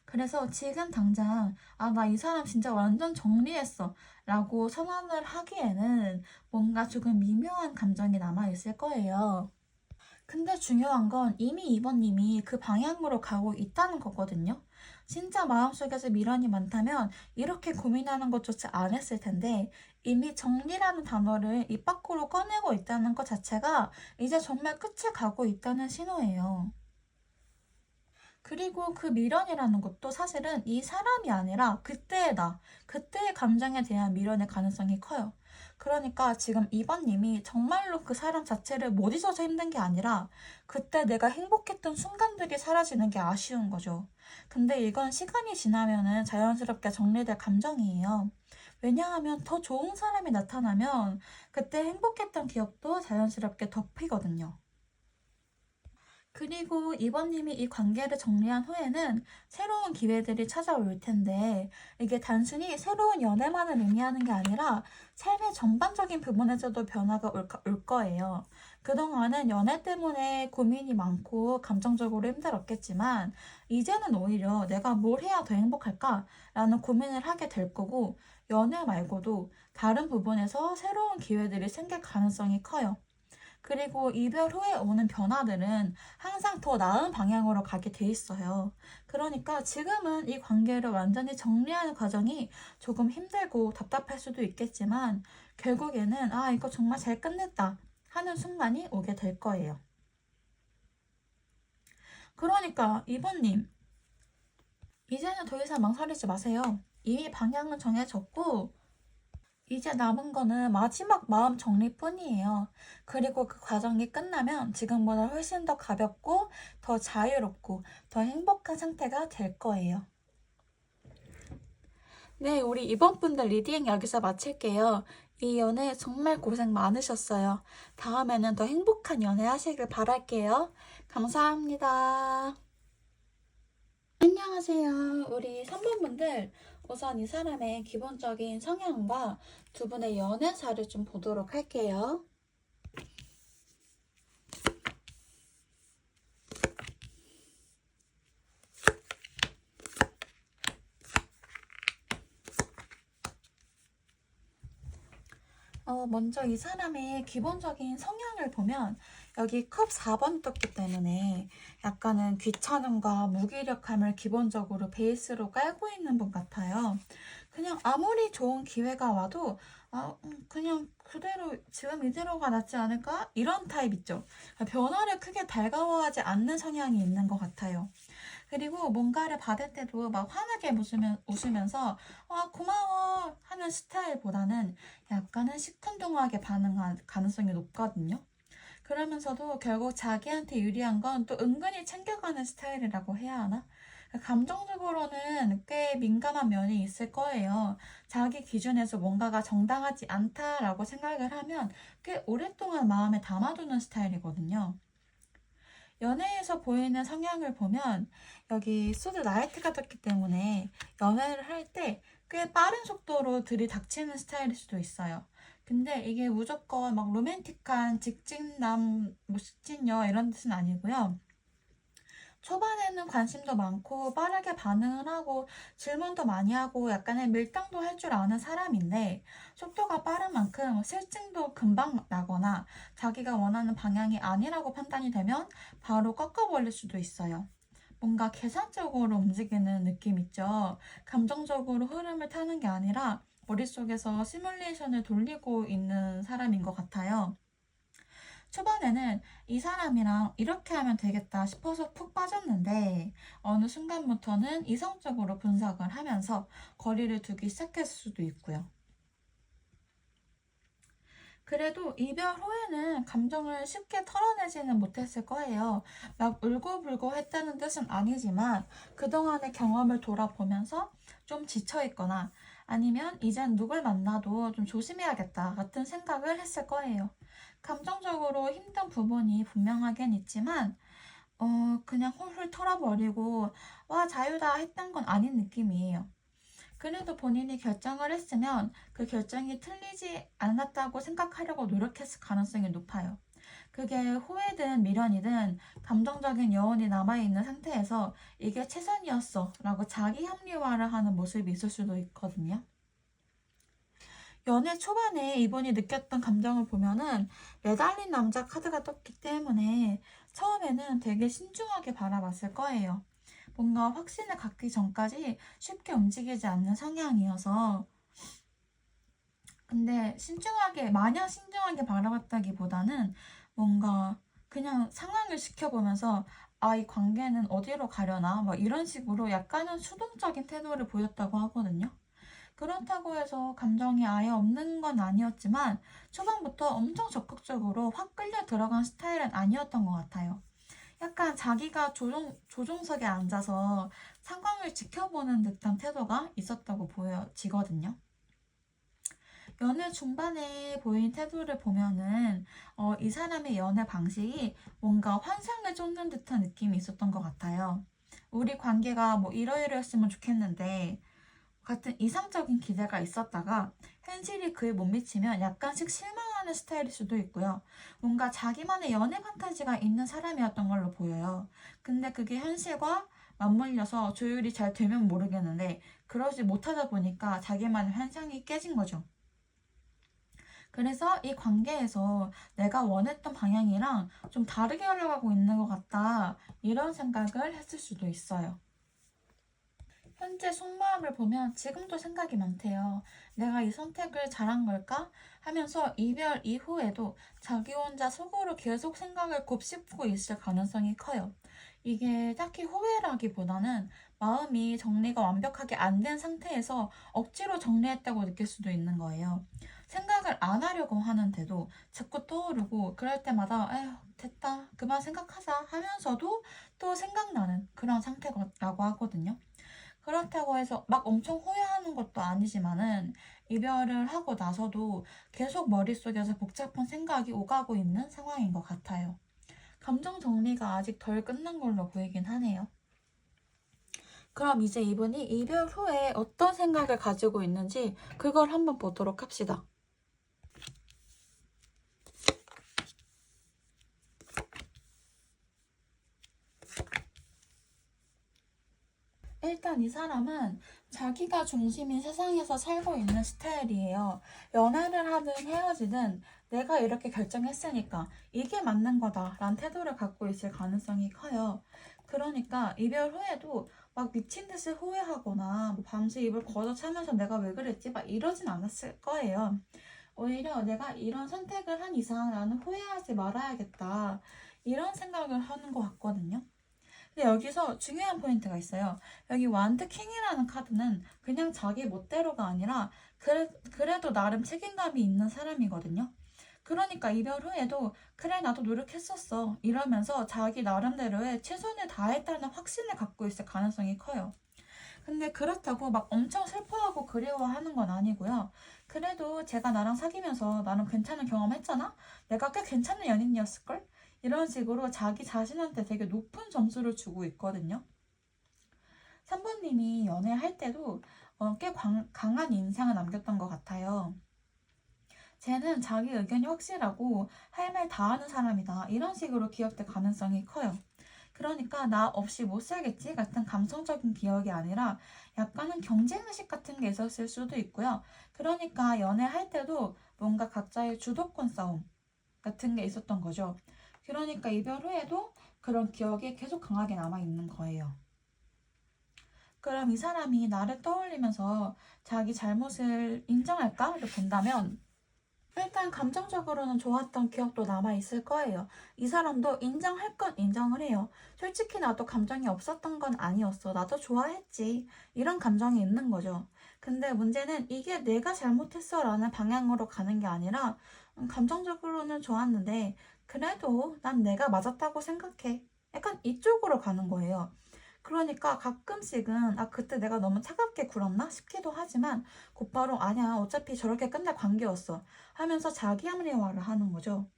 그래서 지금 당장 나 이 사람 진짜 완전 정리했어 라고 선언을 하기에는 뭔가 조금 미묘한 감정이 남아있을 거예요. 근데 중요한 건 이미 이번님이 그 방향으로 가고 있다는 거거든요. 진짜 마음속에서 미련이 많다면 이렇게 고민하는 것조차 안 했을 텐데 이미 정리라는 단어를 입 밖으로 꺼내고 있다는 것 자체가 이제 정말 끝을 가고 있다는 신호예요. 그리고 그 미련이라는 것도 사실은 이 사람이 아니라 그때의 감정에 대한 미련의 가능성이 커요. 그러니까 지금 2번님이 정말로 그 사람 자체를 못 잊어서 힘든 게 아니라 그때 내가 행복했던 순간들이 사라지는 게 아쉬운 거죠. 근데 이건 시간이 지나면은 자연스럽게 정리될 감정이에요. 왜냐하면 더 좋은 사람이 나타나면 그때 행복했던 기억도 자연스럽게 덮이거든요. 그리고 이번님이 이 관계를 정리한 후에는 새로운 기회들이 찾아올 텐데 이게 단순히 새로운 연애만을 의미하는 게 아니라 삶의 전반적인 부분에서도 변화가 올 거예요. 그동안은 연애 때문에 고민이 많고 감정적으로 힘들었겠지만 이제는 오히려 내가 뭘 해야 더 행복할까라는 고민을 하게 될 거고 연애 말고도 다른 부분에서 새로운 기회들이 생길 가능성이 커요. 그리고 이별 후에 오는 변화들은 항상 더 나은 방향으로 가게 돼 있어요. 그러니까 지금은 이 관계를 완전히 정리하는 과정이 조금 힘들고 답답할 수도 있겠지만 결국에는 아, 이거 정말 잘 끝냈다 하는 순간이 오게 될 거예요. 그러니까 이번님, 이제는 더 이상 망설이지 마세요. 이미 방향은 정해졌고 이제 남은 거는 마지막 마음 정리뿐이에요. 그리고 그 과정이 끝나면 지금보다 훨씬 더 가볍고 더 자유롭고 더 행복한 상태가 될 거예요. 네, 우리 이번 분들 리딩 여기서 마칠게요. 이 연애 정말 고생 많으셨어요. 다음에는 더 행복한 연애 하시길 바랄게요. 감사합니다. 안녕하세요. 우리 3번 분들 우선 이 사람의 기본적인 성향과 두 분의 연애사를 좀 보도록 할게요. 먼저 이 사람의 기본적인 성향을 보면 여기 컵 4번 떴기 때문에 약간은 귀찮음과 무기력함을 기본적으로 베이스로 깔고 있는 분 같아요. 그냥 아무리 좋은 기회가 와도 그냥 그대로 지금 이대로가 낫지 않을까? 이런 타입 있죠. 변화를 크게 달가워하지 않는 성향이 있는 것 같아요. 그리고 뭔가를 받을 때도 막 환하게 웃으면서 고마워 하는 스타일보다는 약간은 시큰둥하게 반응할 가능성이 높거든요. 그러면서도 결국 자기한테 유리한 건 또 은근히 챙겨가는 스타일이라고 해야 하나? 감정적으로는 꽤 민감한 면이 있을 거예요. 자기 기준에서 뭔가가 정당하지 않다라고 생각을 하면 꽤 오랫동안 마음에 담아두는 스타일이거든요. 연애에서 보이는 성향을 보면 여기 소드 나이트가 떴기 때문에 연애를 할 때 꽤 빠른 속도로 들이닥치는 스타일일 수도 있어요. 근데 이게 무조건 막 로맨틱한 직진남, 뭐 직진녀 이런 뜻은 아니고요. 초반에는 관심도 많고 빠르게 반응을 하고 질문도 많이 하고 약간의 밀당도 할 줄 아는 사람인데 속도가 빠른 만큼 실증도 금방 나거나 자기가 원하는 방향이 아니라고 판단이 되면 바로 꺾어버릴 수도 있어요. 뭔가 계산적으로 움직이는 느낌 있죠. 감정적으로 흐름을 타는 게 아니라 머릿속에서 시뮬레이션을 돌리고 있는 사람인 것 같아요. 초반에는 이 사람이랑 이렇게 하면 되겠다 싶어서 푹 빠졌는데 어느 순간부터는 이성적으로 분석을 하면서 거리를 두기 시작했을 수도 있고요. 그래도 이별 후에는 감정을 쉽게 털어내지는 못했을 거예요. 막 울고불고 했다는 뜻은 아니지만 그동안의 경험을 돌아보면서 좀 지쳐있거나 아니면 이젠 누굴 만나도 좀 조심해야겠다 같은 생각을 했을 거예요. 감정적으로 힘든 부분이 분명하긴 있지만 그냥 훌훌 털어버리고 와 자유다 했던 건 아닌 느낌이에요. 그래도 본인이 결정을 했으면 그 결정이 틀리지 않았다고 생각하려고 노력했을 가능성이 높아요. 그게 후회든 미련이든 감정적인 여운이 남아있는 상태에서 이게 최선이었어 라고 자기 합리화를 하는 모습이 있을 수도 있거든요. 연애 초반에 이분이 느꼈던 감정을 보면은 매달린 남자 카드가 떴기 때문에 처음에는 되게 신중하게 바라봤을 거예요. 뭔가 확신을 갖기 전까지 쉽게 움직이지 않는 성향이어서 근데 마냥 신중하게 바라봤다기보다는 뭔가 그냥 상황을 지켜보면서 이 관계는 어디로 가려나 막 이런 식으로 약간은 수동적인 태도를 보였다고 하거든요. 그렇다고 해서 감정이 아예 없는 건 아니었지만 초반부터 엄청 적극적으로 확 끌려 들어간 스타일은 아니었던 것 같아요. 약간 자기가 조종석에 앉아서 상황을 지켜보는 듯한 태도가 있었다고 보여지거든요. 연애 중반에 보인 태도를 보면은 이 사람의 연애 방식이 뭔가 환상을 쫓는 듯한 느낌이 있었던 것 같아요. 우리 관계가 뭐 이러이러했으면 좋겠는데 같은 이상적인 기대가 있었다가 현실이 그에 못 미치면 약간씩 실망하는 스타일일 수도 있고요. 뭔가 자기만의 연애 판타지가 있는 사람이었던 걸로 보여요. 근데 그게 현실과 맞물려서 조율이 잘 되면 모르겠는데 그러지 못하다 보니까 자기만의 환상이 깨진 거죠. 그래서 이 관계에서 내가 원했던 방향이랑 좀 다르게 흘러가고 있는 것 같다. 이런 생각을 했을 수도 있어요. 현재 속마음을 보면 지금도 생각이 많대요. 내가 이 선택을 잘한 걸까? 하면서 이별 이후에도 자기 혼자 속으로 계속 생각을 곱씹고 있을 가능성이 커요. 이게 딱히 후회라기보다는 마음이 정리가 완벽하게 안 된 상태에서 억지로 정리했다고 느낄 수도 있는 거예요. 생각을 안 하려고 하는데도 자꾸 떠오르고 그럴 때마다 에휴 됐다 그만 생각하자 하면서도 또 생각나는 그런 상태라고 하거든요. 그렇다고 해서 막 엄청 후회하는 것도 아니지만은 이별을 하고 나서도 계속 머릿속에서 복잡한 생각이 오가고 있는 상황인 것 같아요. 감정 정리가 아직 덜 끝난 걸로 보이긴 하네요. 그럼 이제 이분이 이별 후에 어떤 생각을 가지고 있는지 그걸 한번 보도록 합시다. 일단 이 사람은 자기가 중심인 세상에서 살고 있는 스타일이에요. 연애를 하든 헤어지든 내가 이렇게 결정했으니까 이게 맞는 거다라는 태도를 갖고 있을 가능성이 커요. 그러니까 이별 후에도 막 미친 듯이 후회하거나 뭐 밤새 입을 걷어차면서 내가 왜 그랬지? 막 이러진 않았을 거예요. 오히려 내가 이런 선택을 한 이상 나는 후회하지 말아야겠다. 이런 생각을 하는 것 같거든요. 근데 여기서 중요한 포인트가 있어요. 여기 완드 킹이라는 카드는 그냥 자기 멋대로가 아니라 그래도 나름 책임감이 있는 사람이거든요. 그러니까 이별 후에도 그래 나도 노력했었어 이러면서 자기 나름대로의 최선을 다했다는 확신을 갖고 있을 가능성이 커요. 근데 그렇다고 막 엄청 슬퍼하고 그리워하는 건 아니고요. 그래도 제가 나랑 사귀면서 나름 괜찮은 경험했잖아? 내가 꽤 괜찮은 연인이었을걸? 이런 식으로 자기 자신한테 되게 높은 점수를 주고 있거든요. 3번님이 연애할 때도 꽤 강한 인상을 남겼던 것 같아요. 쟤는 자기 의견이 확실하고 할 말 다 하는 사람이다. 이런 식으로 기억될 가능성이 커요. 그러니까 나 없이 못 살겠지 같은 감성적인 기억이 아니라 약간은 경쟁의식 같은 게 있었을 수도 있고요. 그러니까 연애할 때도 뭔가 각자의 주도권 싸움 같은 게 있었던 거죠. 그러니까 이별 후에도 그런 기억이 계속 강하게 남아있는 거예요. 그럼 이 사람이 나를 떠올리면서 자기 잘못을 인정할까를 본다면 일단 감정적으로는 좋았던 기억도 남아있을 거예요. 이 사람도 인정할 건 인정을 해요. 솔직히 나도 감정이 없었던 건 아니었어. 나도 좋아했지. 이런 감정이 있는 거죠. 근데 문제는 이게 내가 잘못했어 라는 방향으로 가는 게 아니라 감정적으로는 좋았는데 그래도 난 내가 맞았다고 생각해. 약간 이쪽으로 가는 거예요. 그러니까 가끔씩은 아 그때 내가 너무 차갑게 굴었나 싶기도 하지만 곧바로 아니야 어차피 저렇게 끝날 관계였어 하면서 자기 합리화를 하는 거죠.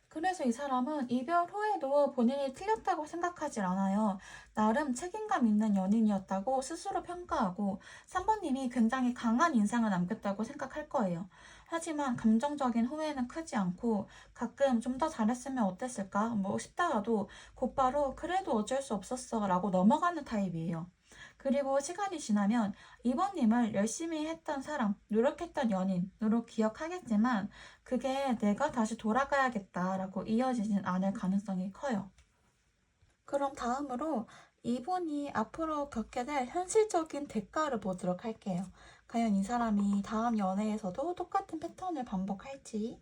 그래서 이 사람은 이별 후에도 본인이 틀렸다고 생각하질 않아요. 나름 책임감 있는 연인이었다고 스스로 평가하고 3번님이 굉장히 강한 인상을 남겼다고 생각할 거예요. 하지만 감정적인 후회는 크지 않고 가끔 좀 더 잘했으면 어땠을까 뭐 싶다가도 곧바로 그래도 어쩔 수 없었어 라고 넘어가는 타입이에요. 그리고 시간이 지나면 이번님을 열심히 했던 사람, 노력했던 연인으로 기억하겠지만 그게 내가 다시 돌아가야겠다라고 이어지진 않을 가능성이 커요. 그럼 다음으로 이분이 앞으로 겪게 될 현실적인 대가를 보도록 할게요. 과연 이 사람이 다음 연애에서도 똑같은 패턴을 반복할지.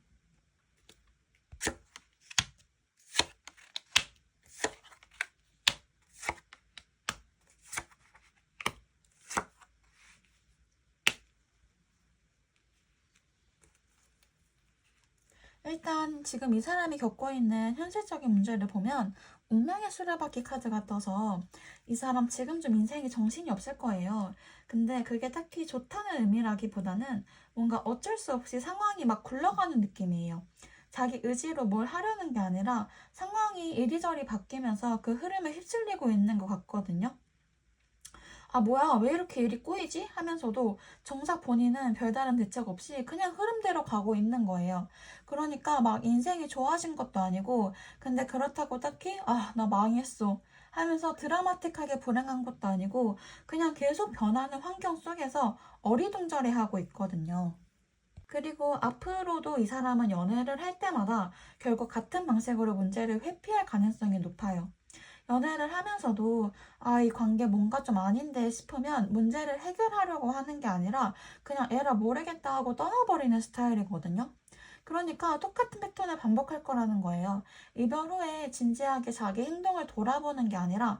일단 지금 이 사람이 겪고 있는 현실적인 문제를 보면 운명의 수레바퀴 카드가 떠서 이 사람 지금 좀 인생에 정신이 없을 거예요. 근데 그게 딱히 좋다는 의미라기보다는 뭔가 어쩔 수 없이 상황이 막 굴러가는 느낌이에요. 자기 의지로 뭘 하려는 게 아니라 상황이 이리저리 바뀌면서 그 흐름에 휩쓸리고 있는 것 같거든요. 아, 뭐야, 왜 이렇게 일이 꼬이지? 하면서도 정작 본인은 별다른 대책 없이 그냥 흐름대로 가고 있는 거예요. 그러니까 막 인생이 좋아진 것도 아니고, 근데 그렇다고 딱히, 아, 나 망했어. 하면서 드라마틱하게 불행한 것도 아니고, 그냥 계속 변하는 환경 속에서 어리둥절해 하고 있거든요. 그리고 앞으로도 이 사람은 연애를 할 때마다 결국 같은 방식으로 문제를 회피할 가능성이 높아요. 연애를 하면서도 아, 이 관계 뭔가 좀 아닌데 싶으면 문제를 해결하려고 하는 게 아니라 그냥 에라 모르겠다 하고 떠나버리는 스타일이거든요. 그러니까 똑같은 패턴을 반복할 거라는 거예요. 이별 후에 진지하게 자기 행동을 돌아보는 게 아니라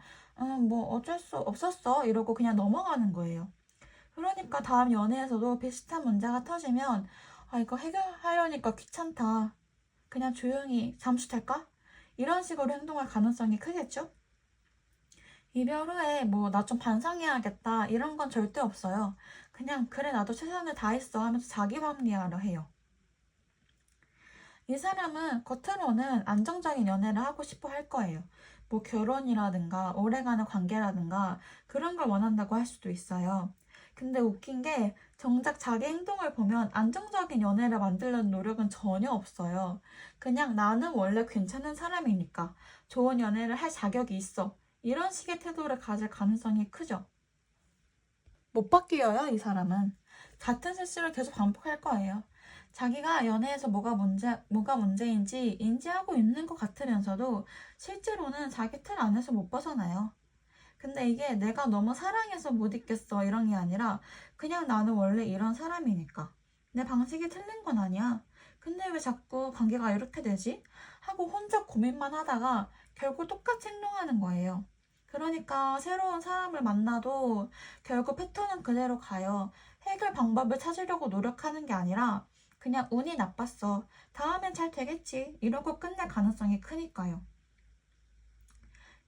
뭐 어쩔 수 없었어 이러고 그냥 넘어가는 거예요. 그러니까 다음 연애에서도 비슷한 문제가 터지면 아, 이거 해결하려니까 귀찮다. 그냥 조용히 잠수 탈까? 이런 식으로 행동할 가능성이 크겠죠? 이별 후에 뭐 나 좀 반성해야겠다 이런 건 절대 없어요. 그냥 그래 나도 최선을 다했어 하면서 자기 합리화를 해요. 이 사람은 겉으로는 안정적인 연애를 하고 싶어 할 거예요. 뭐 결혼이라든가 오래가는 관계라든가 그런 걸 원한다고 할 수도 있어요. 근데 웃긴 게 정작 자기 행동을 보면 안정적인 연애를 만들려는 노력은 전혀 없어요. 그냥 나는 원래 괜찮은 사람이니까 좋은 연애를 할 자격이 있어. 이런 식의 태도를 가질 가능성이 크죠. 못 바뀌어요, 이 사람은. 같은 실수를 계속 반복할 거예요. 자기가 연애에서 뭐가 문제인지 인지하고 있는 것 같으면서도 실제로는 자기 틀 안에서 못 벗어나요. 근데 이게 내가 너무 사랑해서 못 있겠어 이런 게 아니라 그냥 나는 원래 이런 사람이니까. 내 방식이 틀린 건 아니야. 근데 왜 자꾸 관계가 이렇게 되지? 하고 혼자 고민만 하다가 결국 똑같이 행동하는 거예요. 그러니까 새로운 사람을 만나도 결국 패턴은 그대로 가요. 해결 방법을 찾으려고 노력하는 게 아니라 그냥 운이 나빴어. 다음엔 잘 되겠지. 이러고 끝낼 가능성이 크니까요.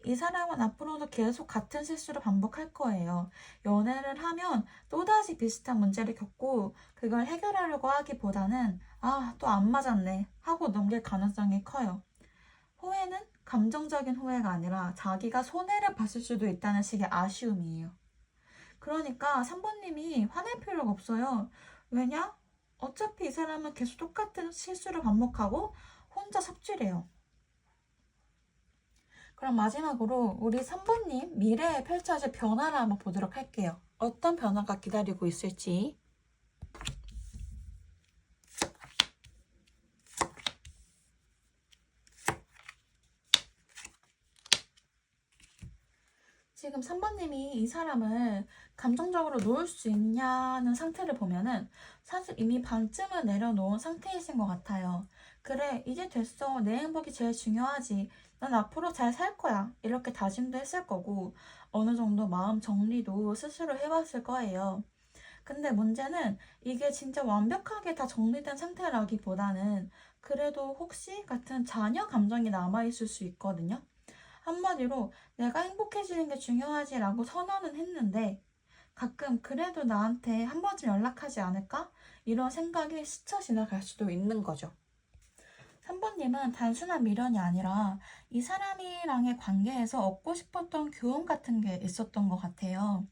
이 사람은 앞으로도 계속 같은 실수를 반복할 거예요. 연애를 하면 또다시 비슷한 문제를 겪고 그걸 해결하려고 하기보다는 아, 또 안 맞았네 하고 넘길 가능성이 커요. 후회는 감정적인 후회가 아니라 자기가 손해를 봤을 수도 있다는 식의 아쉬움이에요. 그러니까 3번님이 화낼 필요가 없어요. 왜냐? 어차피 이 사람은 계속 똑같은 실수를 반복하고 혼자 삽질해요. 그럼 마지막으로 우리 3번님 미래에 펼쳐질 변화를 한번 보도록 할게요. 어떤 변화가 기다리고 있을지. 지금 3번님이 이 사람을 감정적으로 놓을 수 있냐는 상태를 보면은 사실 이미 반쯤을 내려놓은 상태이신 것 같아요. 그래, 이제 됐어. 내 행복이 제일 중요하지. 난 앞으로 잘 살 거야. 이렇게 다짐도 했을 거고, 어느 정도 마음 정리도 스스로 해봤을 거예요. 근데 문제는 이게 진짜 완벽하게 다 정리된 상태라기보다는 그래도 혹시 같은 자녀 감정이 남아있을 수 있거든요. 한마디로 내가 행복해지는 게 중요하지라고 선언은 했는데 가끔 그래도 나한테 한 번쯤 연락하지 않을까? 이런 생각이 스쳐 지나갈 수도 있는 거죠. 3번님은 단순한 미련이 아니라 이 사람이랑의 관계에서 얻고 싶었던 교훈 같은 게 있었던 것 같아요.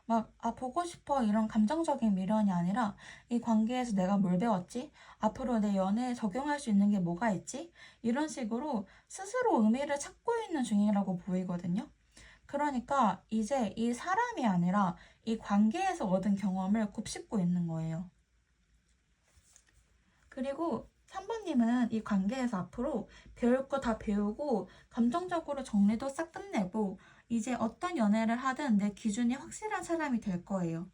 막, 아, 보고 싶어. 이런 감정적인 미련이 아니라 이 관계에서 내가 뭘 배웠지? 앞으로 내 연애에 적용할 수 있는 게 뭐가 있지? 이런 식으로 스스로 의미를 찾고 있는 중이라고 보이거든요. 그러니까 이제 이 사람이 아니라 이 관계에서 얻은 경험을 곱씹고 있는 거예요. 그리고 3번님은 이 관계에서 앞으로 배울 거 다 배우고 감정적으로 정리도 싹 끝내고 이제 어떤 연애를 하든 내 기준이 확실한 사람이 될 거예요.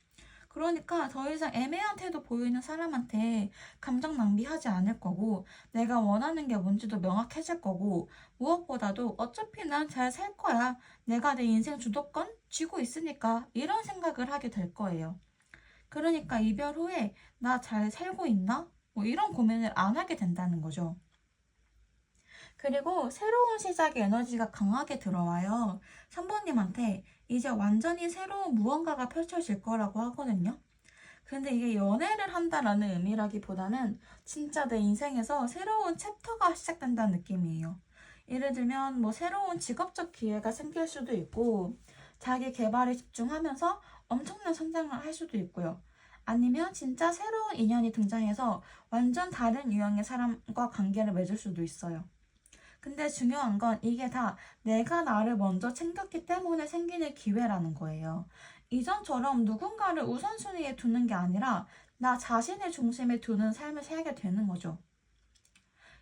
그러니까 더 이상 애매한 태도 보이는 사람한테 감정 낭비하지 않을 거고 내가 원하는 게 뭔지도 명확해질 거고 무엇보다도 어차피 난 잘 살 거야. 내가 내 인생 주도권 쥐고 있으니까 이런 생각을 하게 될 거예요. 그러니까 이별 후에 나 잘 살고 있나? 뭐 이런 고민을 안 하게 된다는 거죠. 그리고 새로운 시작의 에너지가 강하게 들어와요. 3번님한테 이제 완전히 새로운 무언가가 펼쳐질 거라고 하거든요. 근데 이게 연애를 한다라는 의미라기보다는 진짜 내 인생에서 새로운 챕터가 시작된다는 느낌이에요. 예를 들면 뭐 새로운 직업적 기회가 생길 수도 있고 자기 개발에 집중하면서 엄청난 성장을 할 수도 있고요. 아니면 진짜 새로운 인연이 등장해서 완전 다른 유형의 사람과 관계를 맺을 수도 있어요. 근데 중요한 건 이게 다 내가 나를 먼저 챙겼기 때문에 생기는 기회라는 거예요. 이전처럼 누군가를 우선순위에 두는 게 아니라 나 자신의 중심에 두는 삶을 살게 되는 거죠.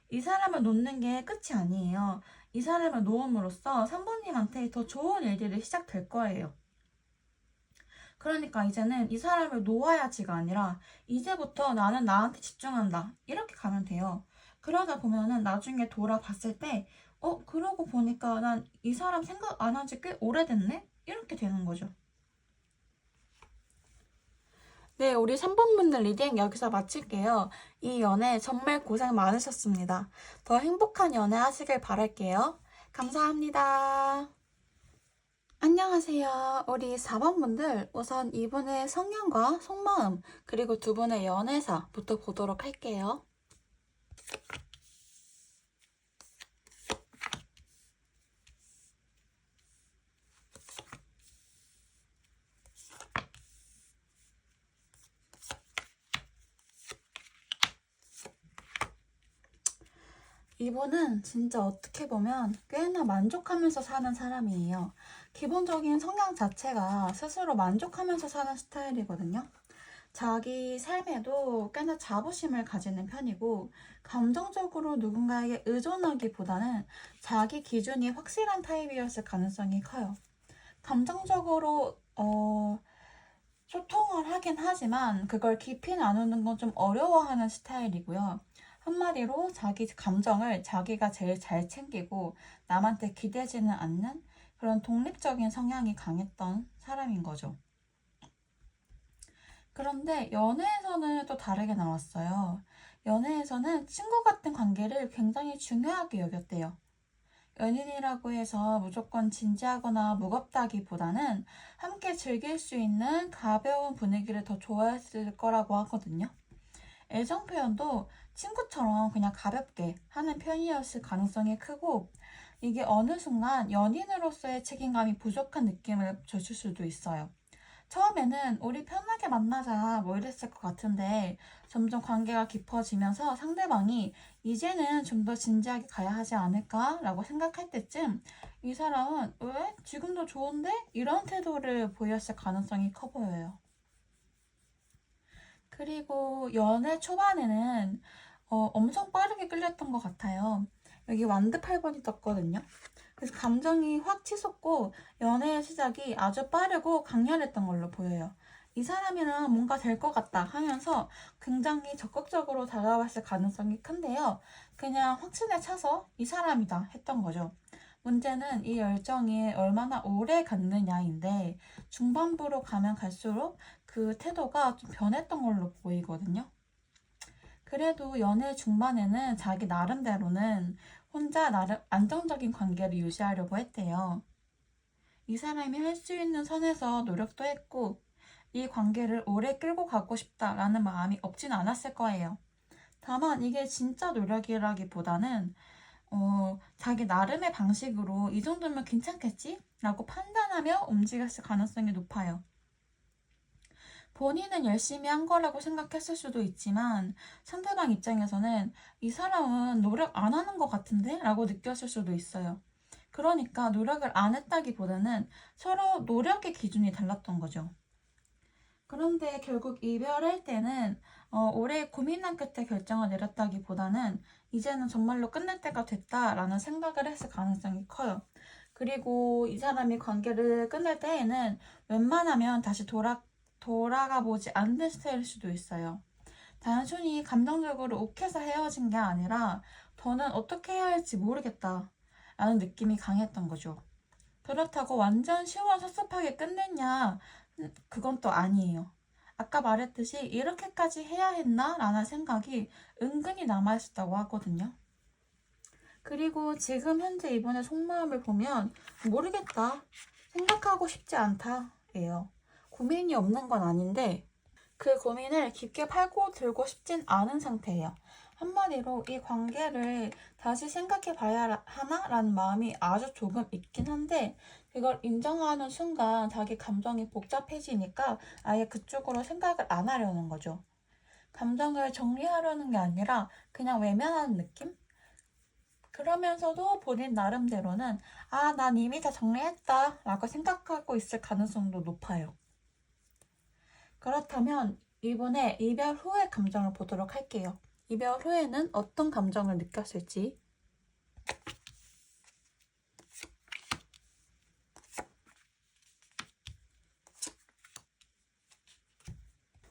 이 사람을 놓는 게 끝이 아니에요. 이 사람을 놓음으로써 3번님한테 더 좋은 일들이 시작될 거예요. 그러니까 이제는 이 사람을 놓아야지가 아니라 이제부터 나는 나한테 집중한다. 이렇게 가면 돼요. 그러다 보면은 나중에 돌아봤을 때 그러고 보니까 난 이 사람 생각 안 한 지 꽤 오래됐네? 이렇게 되는 거죠. 네, 우리 3번 분들 리딩 여기서 마칠게요. 이 연애 정말 고생 많으셨습니다. 더 행복한 연애 하시길 바랄게요. 감사합니다. 안녕하세요. 우리 4번 분들 우선 이분의 성향과 속마음 그리고 두 분의 연애사부터 보도록 할게요. 이분은 진짜 어떻게 보면 꽤나 만족하면서 사는 사람이에요. 기본적인 성향 자체가 스스로 만족하면서 사는 스타일이거든요. 자기 삶에도 꽤나 자부심을 가지는 편이고 감정적으로 누군가에게 의존하기보다는 자기 기준이 확실한 타입이었을 가능성이 커요. 감정적으로 소통을 하긴 하지만 그걸 깊이 나누는 건 좀 어려워하는 스타일이고요. 한마디로 자기 감정을 자기가 제일 잘 챙기고 남한테 기대지는 않는 그런 독립적인 성향이 강했던 사람인 거죠. 그런데 연애에서는 또 다르게 나왔어요. 연애에서는 친구 같은 관계를 굉장히 중요하게 여겼대요. 연인이라고 해서 무조건 진지하거나 무겁다기보다는 함께 즐길 수 있는 가벼운 분위기를 더 좋아했을 거라고 하거든요. 애정 표현도 친구처럼 그냥 가볍게 하는 편이었을 가능성이 크고 이게 어느 순간 연인으로서의 책임감이 부족한 느낌을 줬을 수도 있어요. 처음에는 우리 편하게 만나자 뭐 이랬을 것 같은데 점점 관계가 깊어지면서 상대방이 이제는 좀 더 진지하게 가야 하지 않을까 라고 생각할 때쯤 이 사람은 왜? 지금도 좋은데? 이런 태도를 보였을 가능성이 커 보여요. 그리고 연애 초반에는 엄청 빠르게 끌렸던 것 같아요. 여기 완드 8번이 떴거든요. 그래서 감정이 확 치솟고 연애의 시작이 아주 빠르고 강렬했던 걸로 보여요. 이 사람이랑 뭔가 될 것 같다 하면서 굉장히 적극적으로 다가왔을 가능성이 큰데요. 그냥 확신에 차서 이 사람이다 했던 거죠. 문제는 이 열정이 얼마나 오래 갔느냐인데 중반부로 가면 갈수록 그 태도가 좀 변했던 걸로 보이거든요. 그래도 연애 중반에는 자기 나름대로는 혼자 나름 안정적인 관계를 유지하려고 했대요. 이 사람이 할 수 있는 선에서 노력도 했고 이 관계를 오래 끌고 가고 싶다라는 마음이 없진 않았을 거예요. 다만 이게 진짜 노력이라기보다는 자기 나름의 방식으로 이 정도면 괜찮겠지? 라고 판단하며 움직였을 가능성이 높아요. 본인은 열심히 한 거라고 생각했을 수도 있지만 상대방 입장에서는 이 사람은 노력 안 하는 것 같은데? 라고 느꼈을 수도 있어요. 그러니까 노력을 안 했다기보다는 서로 노력의 기준이 달랐던 거죠. 그런데 결국 이별할 때는 오래 고민한 끝에 결정을 내렸다기보다는 이제는 정말로 끝낼 때가 됐다라는 생각을 했을 가능성이 커요. 그리고 이 사람이 관계를 끝낼 때에는 웬만하면 다시 돌아가 보지 않는 스타일일 수도 있어요. 단순히 감정적으로 욱해서 헤어진 게 아니라 더는 어떻게 해야 할지 모르겠다 라는 느낌이 강했던 거죠. 그렇다고 완전 시원섭섭하게 끝냈냐? 그건 또 아니에요. 아까 말했듯이 이렇게까지 해야 했나? 라는 생각이 은근히 남아있었다고 하거든요. 그리고 지금 현재 이분의 속마음을 보면 모르겠다, 생각하고 싶지 않다 예요. 고민이 없는 건 아닌데 그 고민을 깊게 팔고 들고 싶진 않은 상태예요. 한마디로 이 관계를 다시 생각해 봐야 하나라는 마음이 아주 조금 있긴 한데 그걸 인정하는 순간 자기 감정이 복잡해지니까 아예 그쪽으로 생각을 안 하려는 거죠. 감정을 정리하려는 게 아니라 그냥 외면하는 느낌? 그러면서도 본인 나름대로는 난 이미 다 정리했다 라고 생각하고 있을 가능성도 높아요. 그렇다면 이번에 이별 후의 감정을 보도록 할게요. 이별 후에는 어떤 감정을 느꼈을지.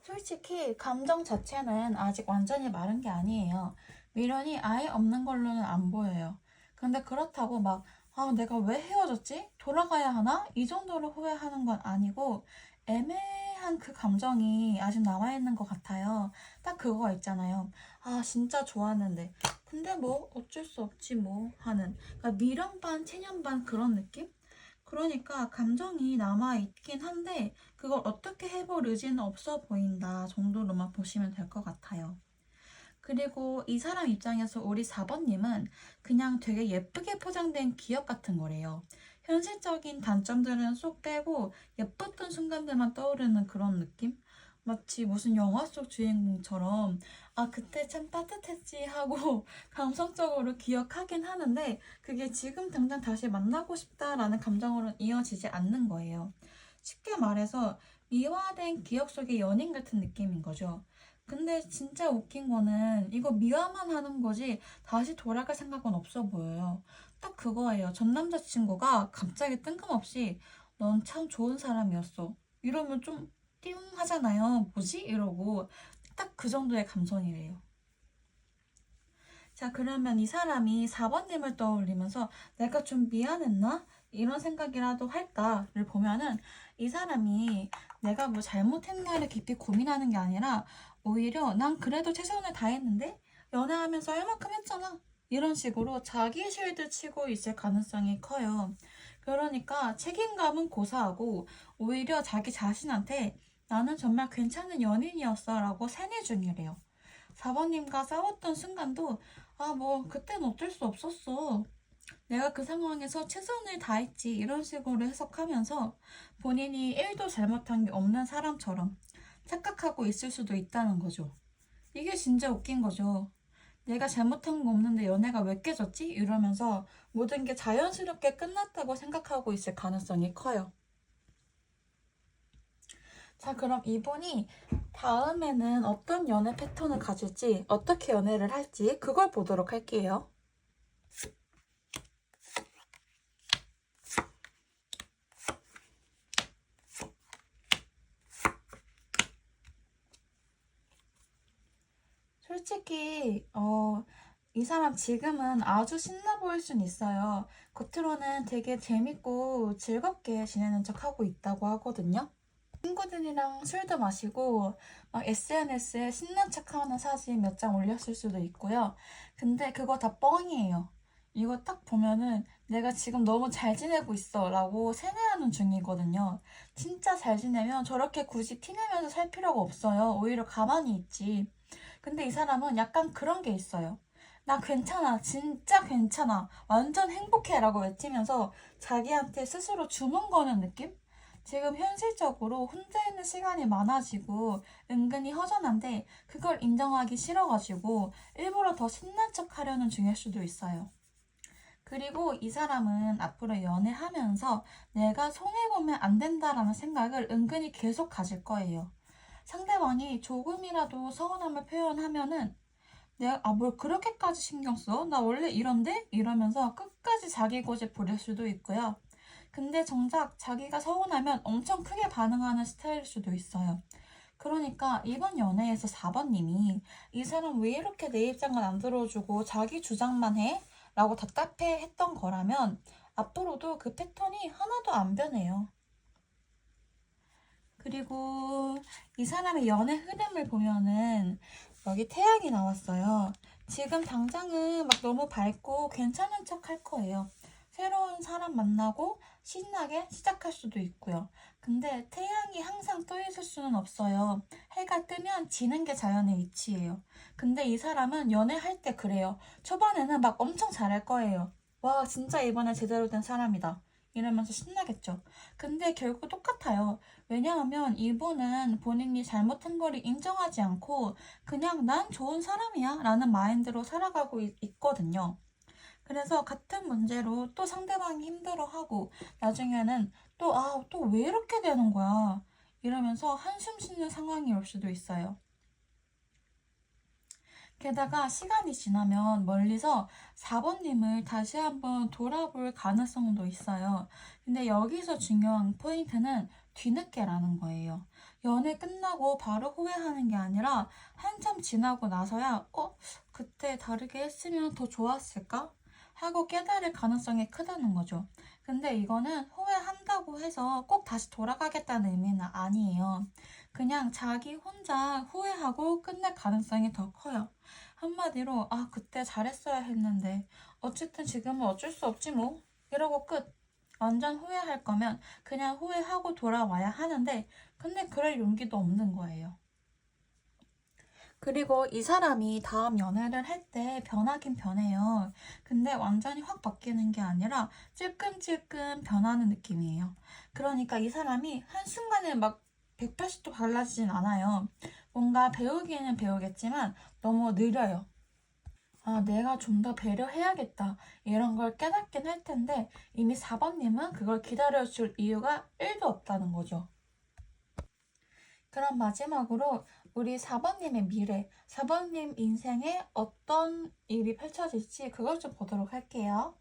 솔직히 감정 자체는 아직 완전히 마른 게 아니에요. 미련이 아예 없는 걸로는 안 보여요. 근데 그렇다고 막 내가 왜 헤어졌지? 돌아가야 하나? 이 정도로 후회하는 건 아니고 애매한 그 감정이 아직 남아있는 것 같아요. 딱 그거 있잖아요. 진짜 좋았는데 근데 뭐 어쩔 수 없지 뭐 하는, 그러니까 미련 반 체념 반 그런 느낌? 그러니까 감정이 남아있긴 한데 그걸 어떻게 해볼 의지는 없어 보인다 정도로만 보시면 될 것 같아요. 그리고 이 사람 입장에서 우리 4번님은 그냥 되게 예쁘게 포장된 기억 같은 거래요. 현실적인 단점들은 쏙 빼고 예뻤던 순간들만 떠오르는 그런 느낌? 마치 무슨 영화 속 주인공처럼 그때 참 따뜻했지 하고 감성적으로 기억하긴 하는데 그게 지금 당장 다시 만나고 싶다라는 감정으로 이어지지 않는 거예요. 쉽게 말해서 미화된 기억 속의 연인 같은 느낌인 거죠. 근데 진짜 웃긴 거는 이거 미화만 하는 거지 다시 돌아갈 생각은 없어 보여요. 딱 그거예요. 전 남자친구가 갑자기 뜬금없이 넌 참 좋은 사람이었어 이러면 좀 띵 하잖아요. 뭐지? 이러고 딱 그 정도의 감성이래요. 자, 그러면 이 사람이 4번님을 떠올리면서 내가 좀 미안했나? 이런 생각이라도 할까를 보면은 이 사람이 내가 뭐 잘못했나를 깊이 고민하는 게 아니라 오히려 난 그래도 최선을 다했는데 연애하면서 할 만큼 했잖아. 이런 식으로 자기 실드 치고 있을 가능성이 커요. 그러니까 책임감은 고사하고 오히려 자기 자신한테 나는 정말 괜찮은 연인이었어 라고 세뇌 중이래요. 4번님과 싸웠던 순간도 뭐 그땐 어쩔 수 없었어, 내가 그 상황에서 최선을 다했지 이런 식으로 해석하면서 본인이 1도 잘못한 게 없는 사람처럼 착각하고 있을 수도 있다는 거죠. 이게 진짜 웃긴 거죠. 내가 잘못한 거 없는데 연애가 왜 깨졌지? 이러면서 모든 게 자연스럽게 끝났다고 생각하고 있을 가능성이 커요. 자, 그럼 이분이 다음에는 어떤 연애 패턴을 가질지, 어떻게 연애를 할지 그걸 보도록 할게요. 솔직히 이 사람 지금은 아주 신나 보일 순 있어요. 겉으로는 되게 재밌고 즐겁게 지내는 척하고 있다고 하거든요. 친구들이랑 술도 마시고 막 SNS에 신난 척하는 사진 몇 장 올렸을 수도 있고요. 근데 그거 다 뻥이에요. 이거 딱 보면은 내가 지금 너무 잘 지내고 있어 라고 세뇌하는 중이거든요. 진짜 잘 지내면 저렇게 굳이 티내면서 살 필요가 없어요. 오히려 가만히 있지. 근데 이 사람은 약간 그런 게 있어요. 나 괜찮아, 진짜 괜찮아, 완전 행복해 라고 외치면서 자기한테 스스로 주문 거는 느낌? 지금 현실적으로 혼자 있는 시간이 많아지고 은근히 허전한데 그걸 인정하기 싫어가지고 일부러 더 신난 척 하려는 중일 수도 있어요. 그리고 이 사람은 앞으로 연애하면서 내가 손해보면 안 된다라는 생각을 은근히 계속 가질 거예요. 상대방이 조금이라도 서운함을 표현하면은 내가 뭘 그렇게까지 신경 써? 나 원래 이런데? 이러면서 끝까지 자기 고집 부릴 수도 있고요. 근데 정작 자기가 서운하면 엄청 크게 반응하는 스타일일 수도 있어요. 그러니까 이번 연애에서 4번님이 이 사람 왜 이렇게 내 입장을 안 들어주고 자기 주장만 해? 라고 답답해 했던 거라면 앞으로도 그 패턴이 하나도 안 변해요. 그리고 이 사람의 연애 흐름을 보면은 여기 태양이 나왔어요. 지금 당장은 막 너무 밝고 괜찮은 척 할 거예요. 새로운 사람 만나고 신나게 시작할 수도 있고요. 근데 태양이 항상 떠 있을 수는 없어요. 해가 뜨면 지는 게 자연의 이치예요. 근데 이 사람은 연애할 때 그래요. 초반에는 막 엄청 잘할 거예요. 와, 진짜 이번에 제대로 된 사람이다. 이러면서 신나겠죠. 근데 결국 똑같아요. 왜냐하면 이분은 본인이 잘못한 거를 인정하지 않고 그냥 난 좋은 사람이야 라는 마인드로 살아가고 있거든요. 그래서 같은 문제로 또 상대방이 힘들어하고 나중에는 또 또 왜 이렇게 되는 거야 이러면서 한숨 쉬는 상황이 올 수도 있어요. 게다가 시간이 지나면 멀리서 4번님을 다시 한번 돌아볼 가능성도 있어요. 근데 여기서 중요한 포인트는 뒤늦게라는 거예요. 연애 끝나고 바로 후회하는 게 아니라 한참 지나고 나서야 그때 다르게 했으면 더 좋았을까? 하고 깨달을 가능성이 크다는 거죠. 근데 이거는 후회한다고 해서 꼭 다시 돌아가겠다는 의미는 아니에요. 그냥 자기 혼자 후회하고 끝낼 가능성이 더 커요. 한마디로 그때 잘했어야 했는데 어쨌든 지금은 어쩔 수 없지 뭐 이러고 끝. 완전 후회할 거면 그냥 후회하고 돌아와야 하는데 근데 그럴 용기도 없는 거예요. 그리고 이 사람이 다음 연애를 할 때 변하긴 변해요. 근데 완전히 확 바뀌는 게 아니라 찔끔찔끔 변하는 느낌이에요. 그러니까 이 사람이 한순간에 막 180도 달라지진 않아요. 뭔가 배우기에는 배우겠지만 너무 느려요. 내가 좀 더 배려해야겠다. 이런 걸 깨닫긴 할 텐데 이미 4번님은 그걸 기다려줄 이유가 1도 없다는 거죠. 그럼 마지막으로 우리 4번님의 미래, 4번님 인생에 어떤 일이 펼쳐질지 그걸 좀 보도록 할게요.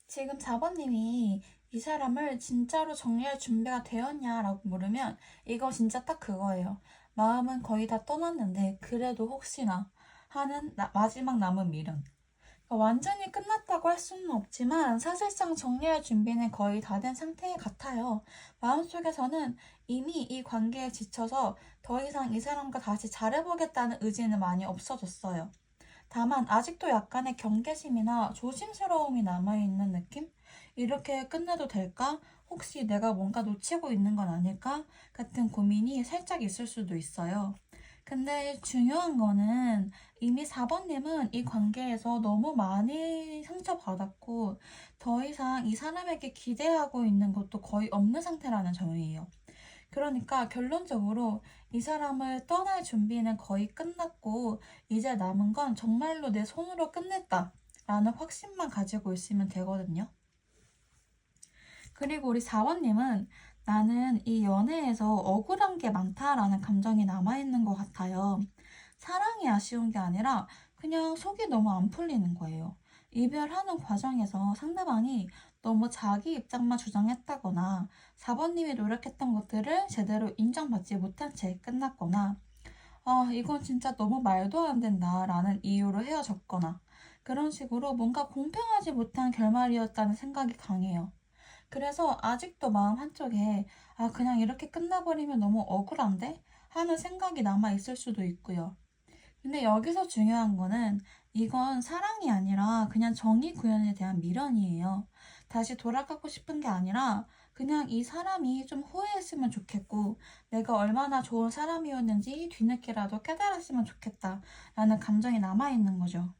지금 4번님이 이 사람을 진짜로 정리할 준비가 되었냐라고 물으면 이거 진짜 딱 그거예요. 마음은 거의 다 떠났는데 그래도 혹시나 하는 마지막 남은 미련. 완전히 끝났다고 할 수는 없지만 사실상 정리할 준비는 거의 다 된 상태 같아요. 마음속에서는 이미 이 관계에 지쳐서 더 이상 이 사람과 다시 잘해보겠다는 의지는 많이 없어졌어요. 다만 아직도 약간의 경계심이나 조심스러움이 남아있는 느낌? 이렇게 끝내도 될까? 혹시 내가 뭔가 놓치고 있는 건 아닐까? 같은 고민이 살짝 있을 수도 있어요. 근데 중요한 거는 이미 4번님은 이 관계에서 너무 많이 상처받았고 더 이상 이 사람에게 기대하고 있는 것도 거의 없는 상태라는 점이에요. 그러니까 결론적으로 이 사람을 떠날 준비는 거의 끝났고 이제 남은 건 정말로 내 손으로 끝냈다 라는 확신만 가지고 있으면 되거든요. 그리고 우리 4번님은 나는 이 연애에서 억울한 게 많다라는 감정이 남아있는 것 같아요. 사랑이 아쉬운 게 아니라 그냥 속이 너무 안 풀리는 거예요. 이별하는 과정에서 상대방이 너무 자기 입장만 주장했다거나 4번님이 노력했던 것들을 제대로 인정받지 못한 채 끝났거나 이건 진짜 너무 말도 안 된다라는 이유로 헤어졌거나 그런 식으로 뭔가 공평하지 못한 결말이었다는 생각이 강해요. 그래서 아직도 마음 한쪽에 그냥 이렇게 끝나버리면 너무 억울한데? 하는 생각이 남아 있을 수도 있고요. 근데 여기서 중요한 거는 이건 사랑이 아니라 그냥 정의 구현에 대한 미련이에요. 다시 돌아가고 싶은 게 아니라 그냥 이 사람이 좀 후회했으면 좋겠고 내가 얼마나 좋은 사람이었는지 뒤늦게라도 깨달았으면 좋겠다라는 감정이 남아있는 거죠.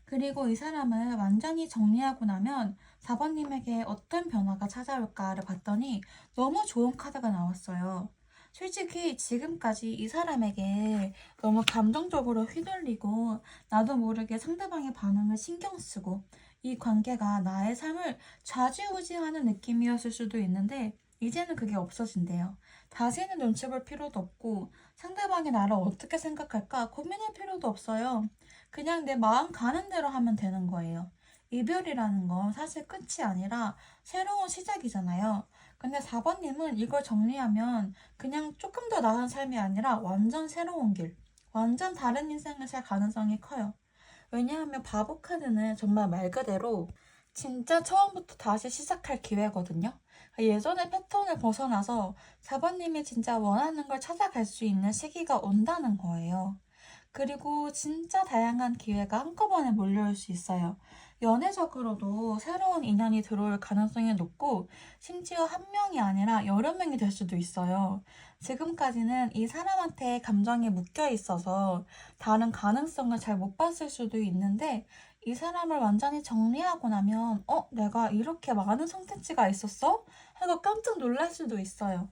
그리고 이 사람을 완전히 정리하고 나면 4번님에게 어떤 변화가 찾아올까를 봤더니 너무 좋은 카드가 나왔어요. 솔직히 지금까지 이 사람에게 너무 감정적으로 휘둘리고 나도 모르게 상대방의 반응을 신경 쓰고 이 관계가 나의 삶을 좌지우지하는 느낌이었을 수도 있는데 이제는 그게 없어진대요. 다시는 눈치 볼 필요도 없고 상대방이 나를 어떻게 생각할까 고민할 필요도 없어요. 그냥 내 마음 가는 대로 하면 되는 거예요. 이별이라는 건 사실 끝이 아니라 새로운 시작이잖아요. 근데 4번님은 이걸 정리하면 그냥 조금 더 나은 삶이 아니라 완전 새로운 길, 완전 다른 인생을 살 가능성이 커요. 왜냐하면 바보 카드는 정말 말 그대로 진짜 처음부터 다시 시작할 기회거든요. 예전의 패턴을 벗어나서 4번님이 진짜 원하는 걸 찾아갈 수 있는 시기가 온다는 거예요. 그리고 진짜 다양한 기회가 한꺼번에 몰려올 수 있어요. 연애적으로도 새로운 인연이 들어올 가능성이 높고, 심지어 한 명이 아니라 여러 명이 될 수도 있어요. 지금까지는 이 사람한테 감정이 묶여 있어서 다른 가능성을 잘 못 봤을 수도 있는데, 이 사람을 완전히 정리하고 나면, 내가 이렇게 많은 선택지가 있었어? 하고 깜짝 놀랄 수도 있어요.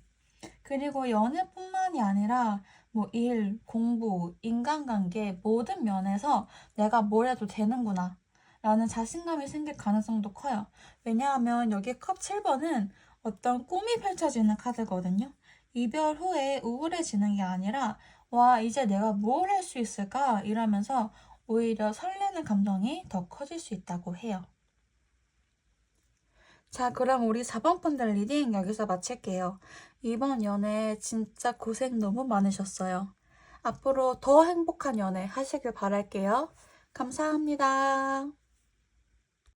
그리고 연애뿐만이 아니라 뭐 일, 공부, 인간관계 모든 면에서 내가 뭘 해도 되는구나 라는 자신감이 생길 가능성도 커요. 왜냐하면 여기 컵 7번은 어떤 꿈이 펼쳐지는 카드거든요. 이별 후에 우울해지는 게 아니라 와, 이제 내가 뭘 할 수 있을까 이러면서 오히려 설레는 감정이 더 커질 수 있다고 해요. 자, 그럼 우리 4번 분들 리딩 여기서 마칠게요. 이번 연애 진짜 고생 너무 많으셨어요. 앞으로 더 행복한 연애 하시길 바랄게요. 감사합니다.